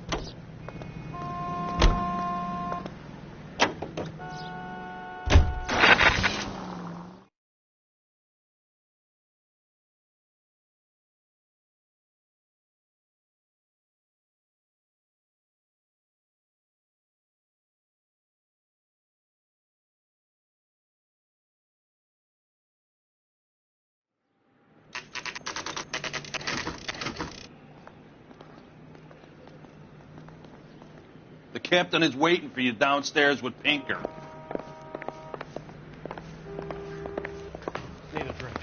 The captain is waiting for you downstairs with Pinker. Need a drink.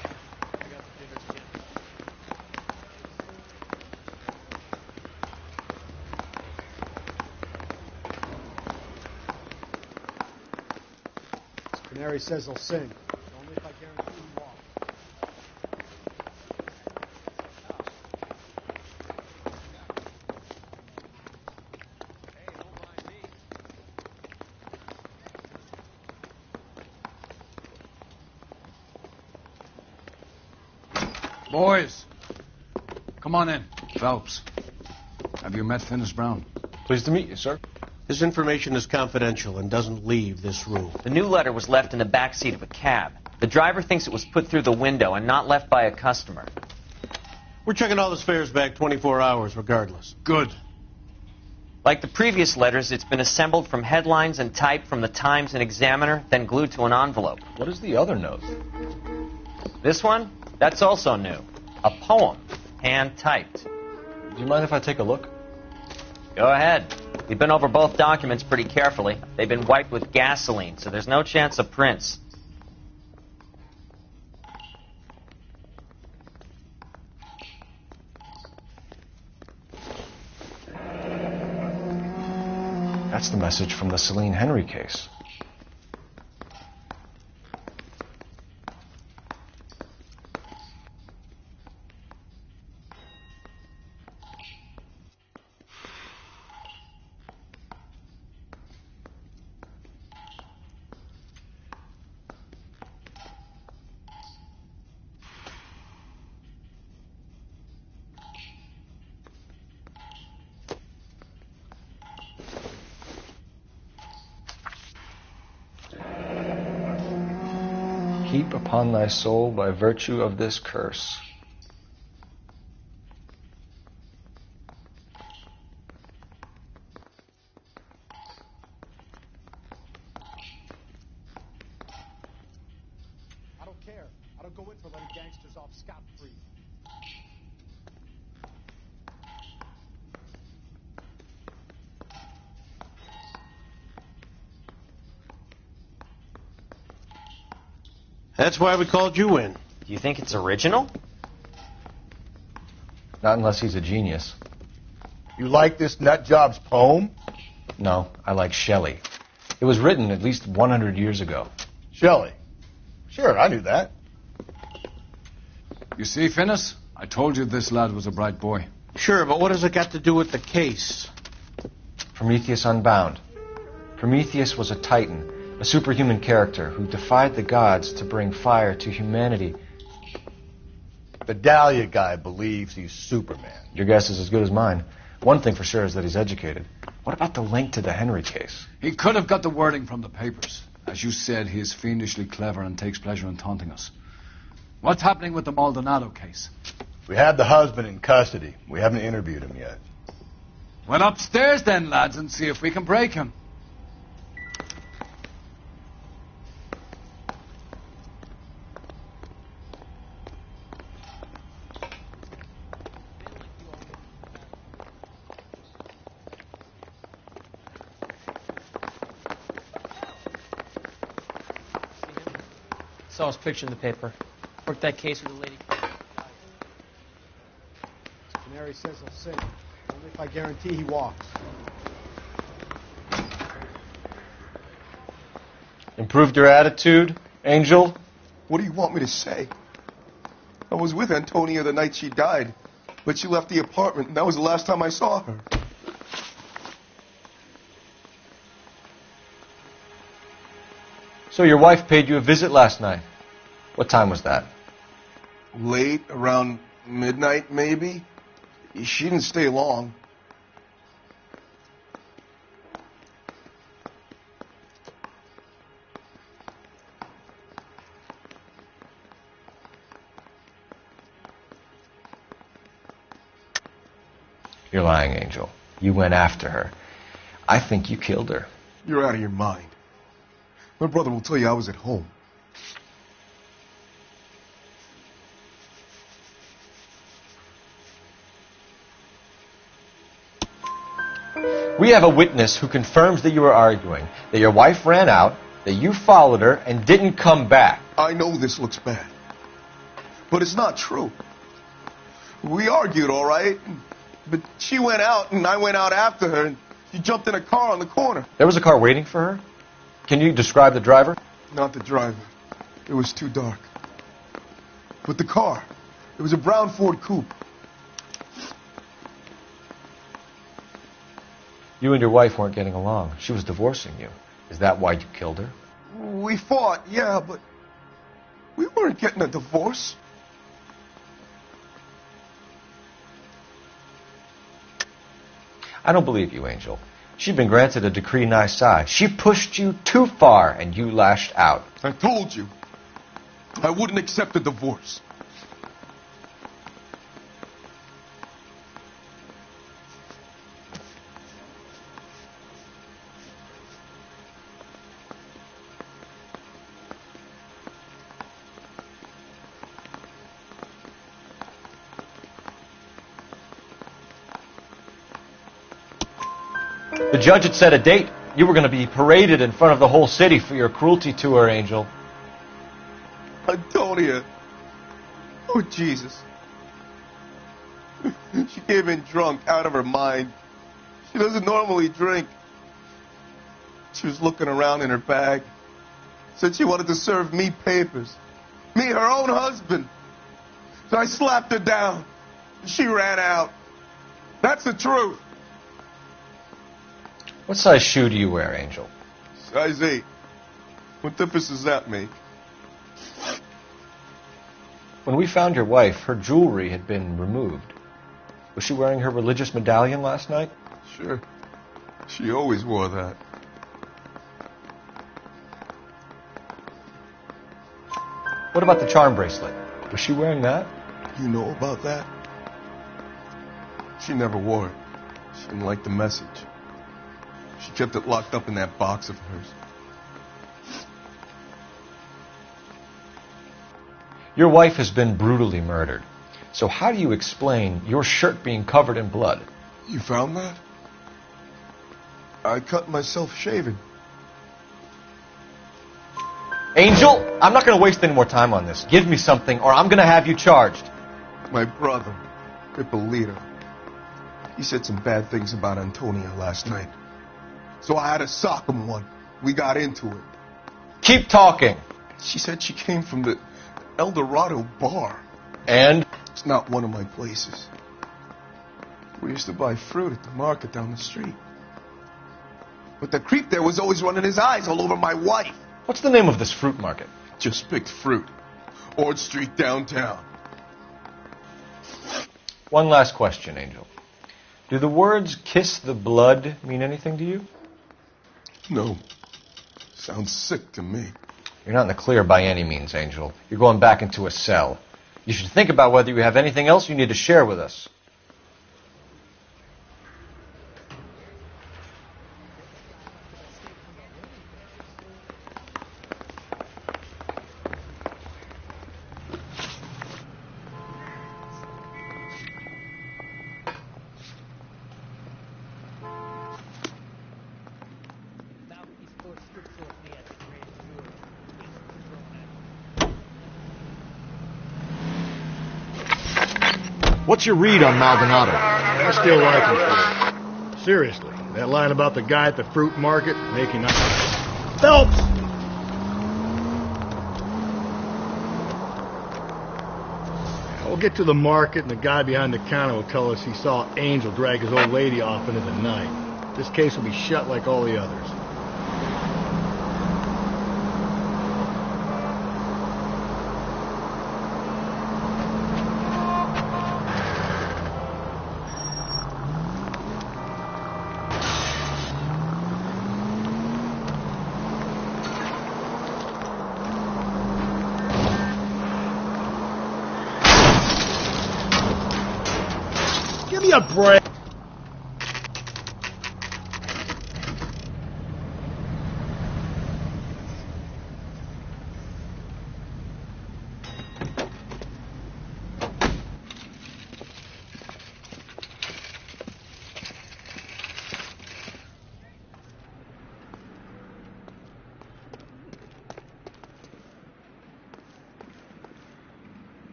I got the Pinker's kid. Canary says he'll sing. Only if I guarantee he walks. Boys, come on in. Phelps, have you met Finis Brown? Pleased to meet you, sir. This information is confidential and doesn't leave this room. The new letter was left in the back seat of a cab. The driver thinks it was put through the window and not left by a customer. We're checking all the fares back 24 hours regardless. Good. Like the previous letters, it's been assembled from headlines and typed from the Times and Examiner, then glued to an envelope. What is the other note? This one? That's also new. A poem, hand-typed. Do you mind if I take a look? Go ahead. We've been over both documents pretty carefully. They've been wiped with gasoline, so there's no chance of prints. That's the message from the Celine Henry case. Heap upon thy soul by virtue of this curse. I don't care. I don't go in for letting gangsters off scot-free. That's why we called you in. Do you think it's original? Not unless he's a genius. You like this nut job's poem? No, I like Shelley. It was written at least 100 years ago. Shelley? Sure, I knew that. You see, Finis? I told you this lad was a bright boy. Sure, but what has it got to do with the case? Prometheus Unbound. Prometheus was a titan, a superhuman character who defied the gods to bring fire to humanity. The Dahlia guy believes he's Superman. Your guess is as good as mine. One thing for sure is that he's educated. What about the link to the Henry case? He could have got the wording from the papers. As you said, he is fiendishly clever and takes pleasure in taunting us. What's happening with the Maldonado case? We have the husband in custody. We haven't interviewed him yet. Well, upstairs then, lads, and see if we can break him. Saw his picture in the paper. Worked that case with the lady. Canary says he'll sing. Only if I guarantee he walks. Improved your attitude, Angel? What do you want me to say? I was with Antonia the night she died, but she left the apartment, and that was the last time I saw her. So your wife paid you a visit last night. What time was that? Late, around midnight, maybe. She didn't stay long. You're lying, Angel. You went after her. I think you killed her. You're out of your mind. My brother will tell you I was at home. We have a witness who confirms that you were arguing, that your wife ran out, that you followed her, and didn't come back. I know this looks bad, but it's not true. We argued, all right, but she went out, and I went out after her, and she jumped in a car on the corner. There was a car waiting for her? Can you describe the driver? Not the driver. It was too dark. But the car, it was a brown Ford Coupe. You and your wife weren't getting along. She was divorcing you. Is that why you killed her? We fought, yeah, but we weren't getting a divorce. I don't believe you, Angel. She'd been granted a decree nisi. She pushed you too far, and you lashed out. I told you, I wouldn't accept a divorce. The judge had set a date. You were going to be paraded in front of the whole city for your cruelty to her, Angel. Antonia. Oh, Jesus. She came in drunk, out of her mind. She doesn't normally drink. She was looking around in her bag. Said she wanted to serve me papers. Me, her own husband. So I slapped her down. She ran out. That's the truth. What size shoe do you wear, Angel? Size 8. What difference does that make? When we found your wife, her jewelry had been removed. Was she wearing her religious medallion last night? Sure. She always wore that. What about the charm bracelet? Was she wearing that? You know about that? She never wore it. She didn't like the message. She kept it locked up in that box of hers. Your wife has been brutally murdered. So how do you explain your shirt being covered in blood? You found that? I cut myself shaving. Angel, I'm not going to waste any more time on this. Give me something or I'm going to have you charged. My brother, Ippolito, he said some bad things about Antonia last night. So I had to sock him one. We got into it. Keep talking. She said she came from the El Dorado bar. And? It's not one of my places. We used to buy fruit at the market down the street. But the creep there was always running his eyes all over my wife. What's the name of this fruit market? Just picked fruit. Ord Street downtown. One last question, Angel. Do the words kiss the blood mean anything to you? No. Sounds sick to me. You're not in the clear by any means, Angel. You're going back into a cell. You should think about whether you have anything else you need to share with us. What's your read on Maldonado? I still like him for it. Seriously, that line about the guy at the fruit market making up. Phelps! We'll get to the market, and the guy behind the counter will tell us he saw Angel drag his old lady off into the night. This case will be shut like all the others. me a break.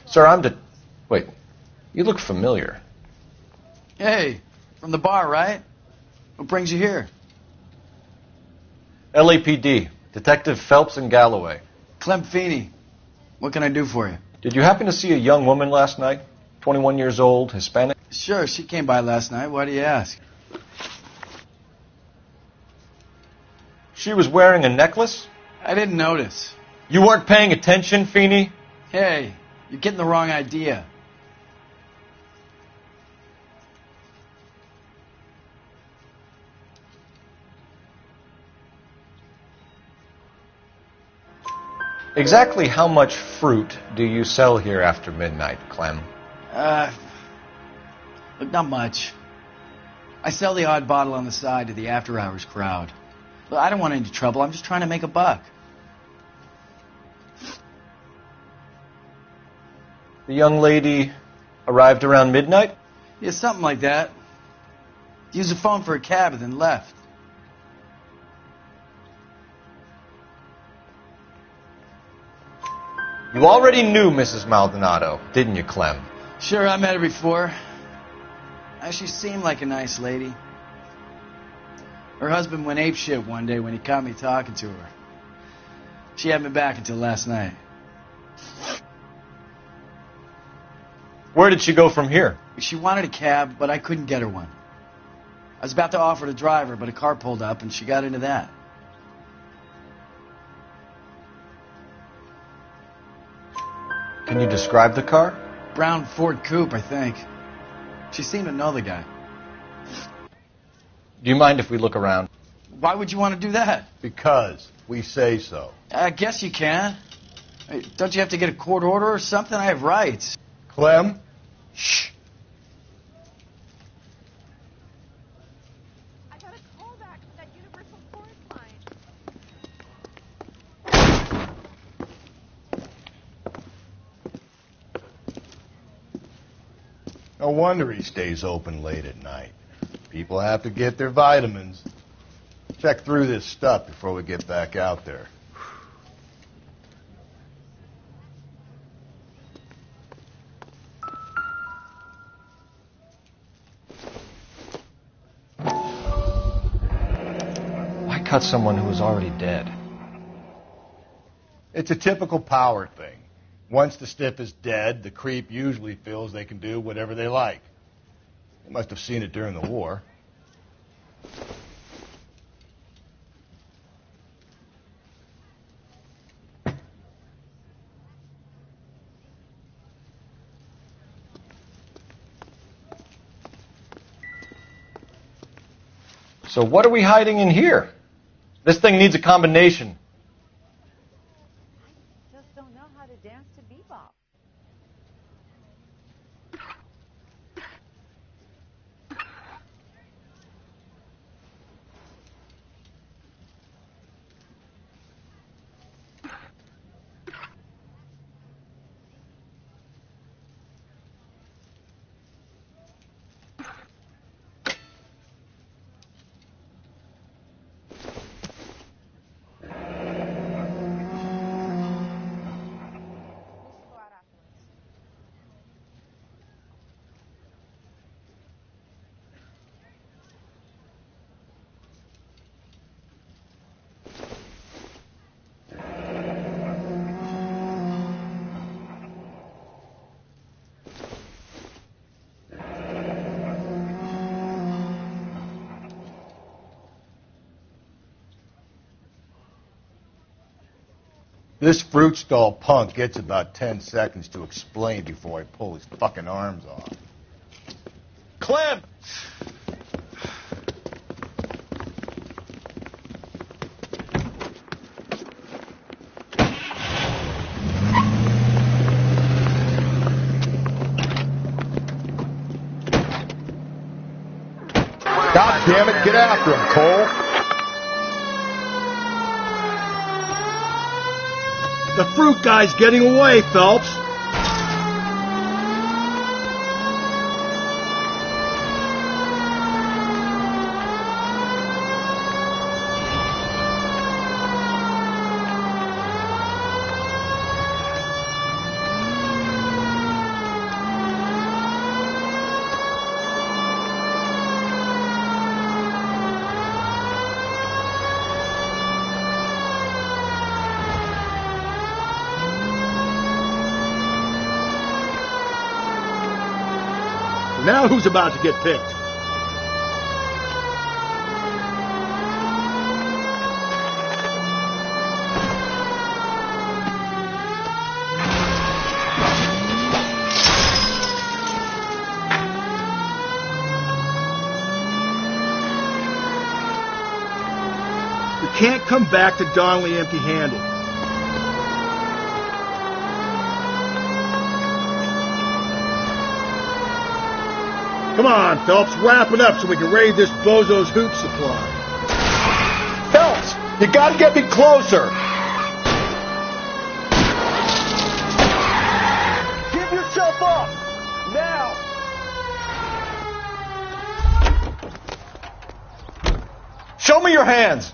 Sir, Wait, you look familiar. Hey, from the bar, right? What brings you here? LAPD, Detective Phelps and Galloway. Clem Feeney. What can I do for you? Did you happen to see a young woman last night? 21 years old, Hispanic? Sure, she came by last night. Why do you ask? She was wearing a necklace? I didn't notice. You weren't paying attention, Feeney? Hey, you're getting the wrong idea. Exactly how much fruit do you sell here after midnight, Clem? Look, not much. I sell the odd bottle on the side to the after-hours crowd. Look, I don't want any trouble. I'm just trying to make a buck. The young lady arrived around midnight? Yeah, something like that. Used the phone for a cab and then left. You already knew Mrs. Maldonado, didn't you, Clem? Sure, I met her before. She seemed like a nice lady. Her husband went apeshit one day when he caught me talking to her. She had me back until last night. Where did she go from here? She wanted a cab, but I couldn't get her one. I was about to offer to drive her, but a car pulled up and she got into that. Can you describe the car? Brown Ford Coupe, I think. She seemed to know the guy. Do you mind if we look around? Why would you want to do that? Because we say so. I guess you can. Hey, don't you have to get a court order or something? I have rights. Clem? Shh. I got a call back from that Universal Forest line. No wonder he stays open late at night. People have to get their vitamins. Check through this stuff before we get back out there. Why cut someone who was already dead? It's a typical power thing. Once the stiff is dead, the creep usually feels they can do whatever they like. They must have seen it during the war. So what are we hiding in here? This thing needs a combination. I just don't know how to dance to bebop. This fruit stall punk gets about 10 seconds to explain before I pull his fucking arms off. Clem! God damn it, get after him, Cole. The fruit guy's getting away, Phelps. Now who's about to get picked? You can't come back to Donnelly empty-handed. Come on, Phelps, wrap it up so we can raid this bozo's hoop supply. Phelps, you gotta get me closer. Give yourself up! Now! Show me your hands!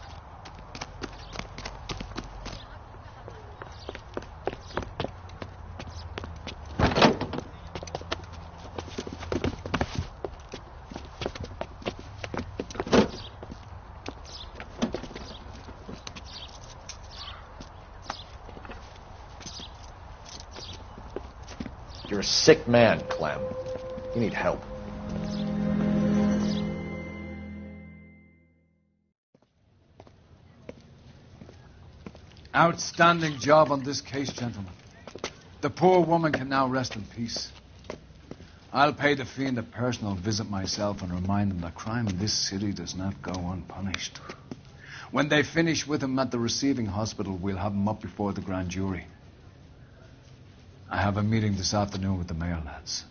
You're a sick man, Clem. You need help. Outstanding job on this case, gentlemen. The poor woman can now rest in peace. I'll pay the fiend a personal visit myself and remind him that crime in this city does not go unpunished. When they finish with him at the receiving hospital, we'll have him up before the grand jury. I have a meeting this afternoon with the mayor lads.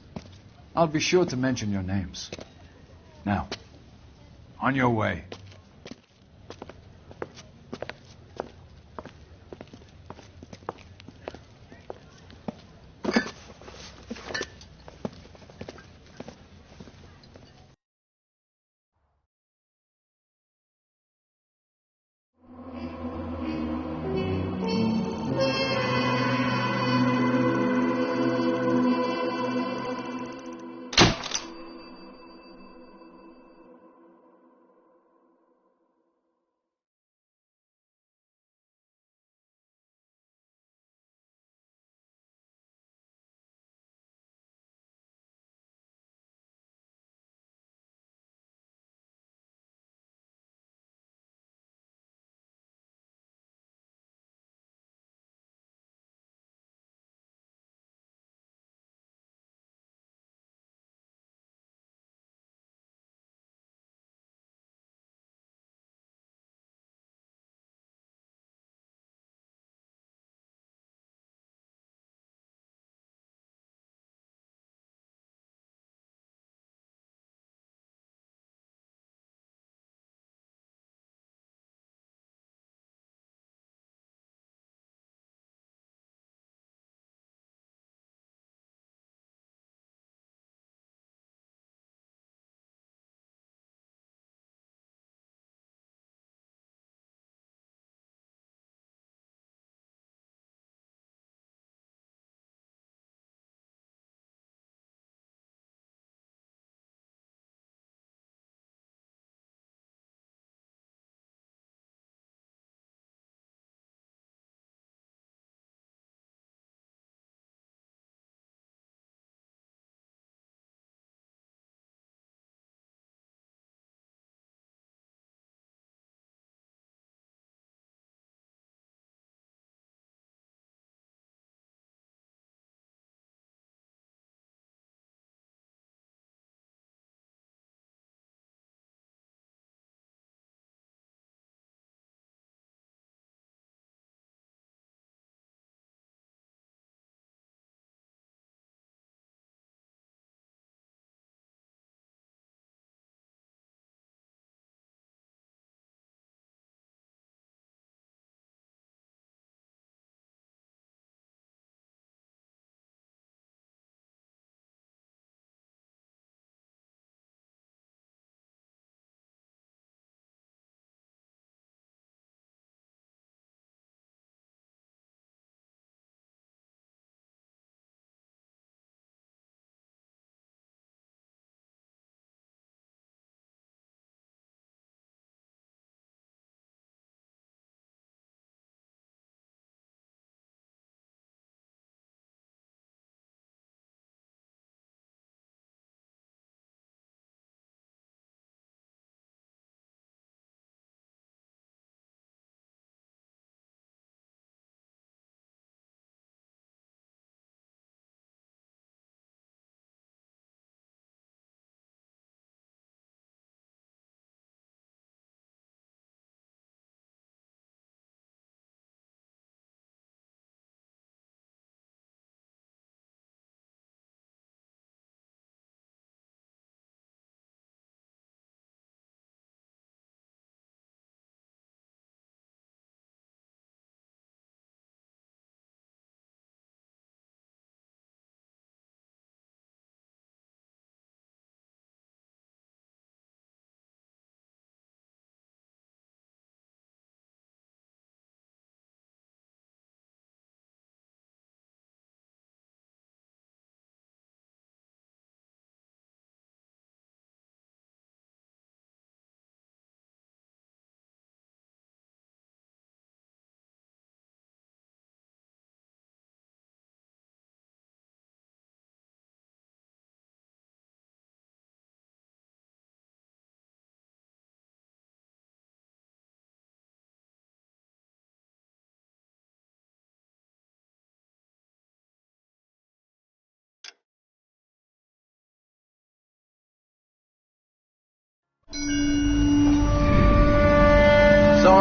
I'll be sure to mention your names. Now, on your way.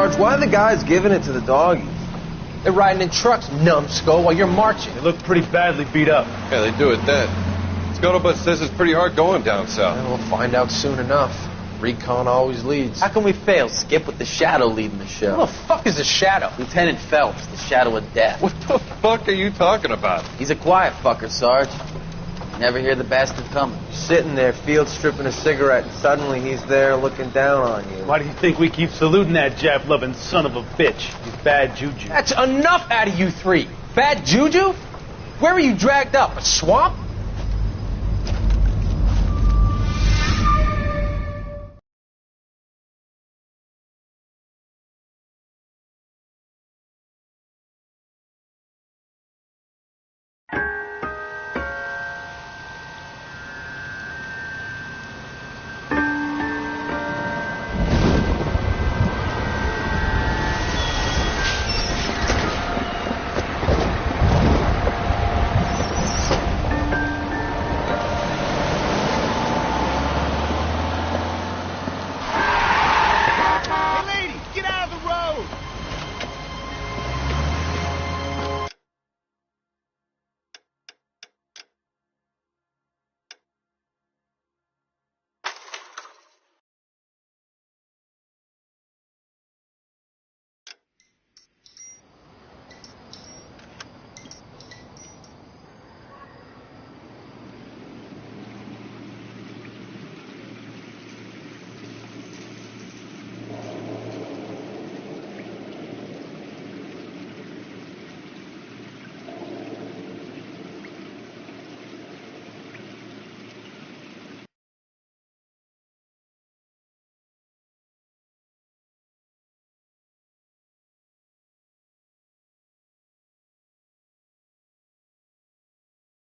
Sarge, why are the guys giving it to the doggies? They're riding in trucks, numbskull, while you're marching. They look pretty badly beat up. Yeah, they do at that. Scuttlebutt says it's pretty hard going down south. And we'll find out soon enough. Recon always leads. How can we fail, Skip, with the Shadow leading the show? Who the fuck is the Shadow? Lieutenant Phelps, the Shadow of Death. What the fuck are you talking about? He's a quiet fucker, Sarge. You never hear the bastard coming. Sitting there, field stripping a cigarette, and suddenly he's there looking down on you. Why do you think we keep saluting that Jap-loving son of a bitch? He's bad juju. That's enough out of you three. Bad juju? Where were you dragged up? A swamp?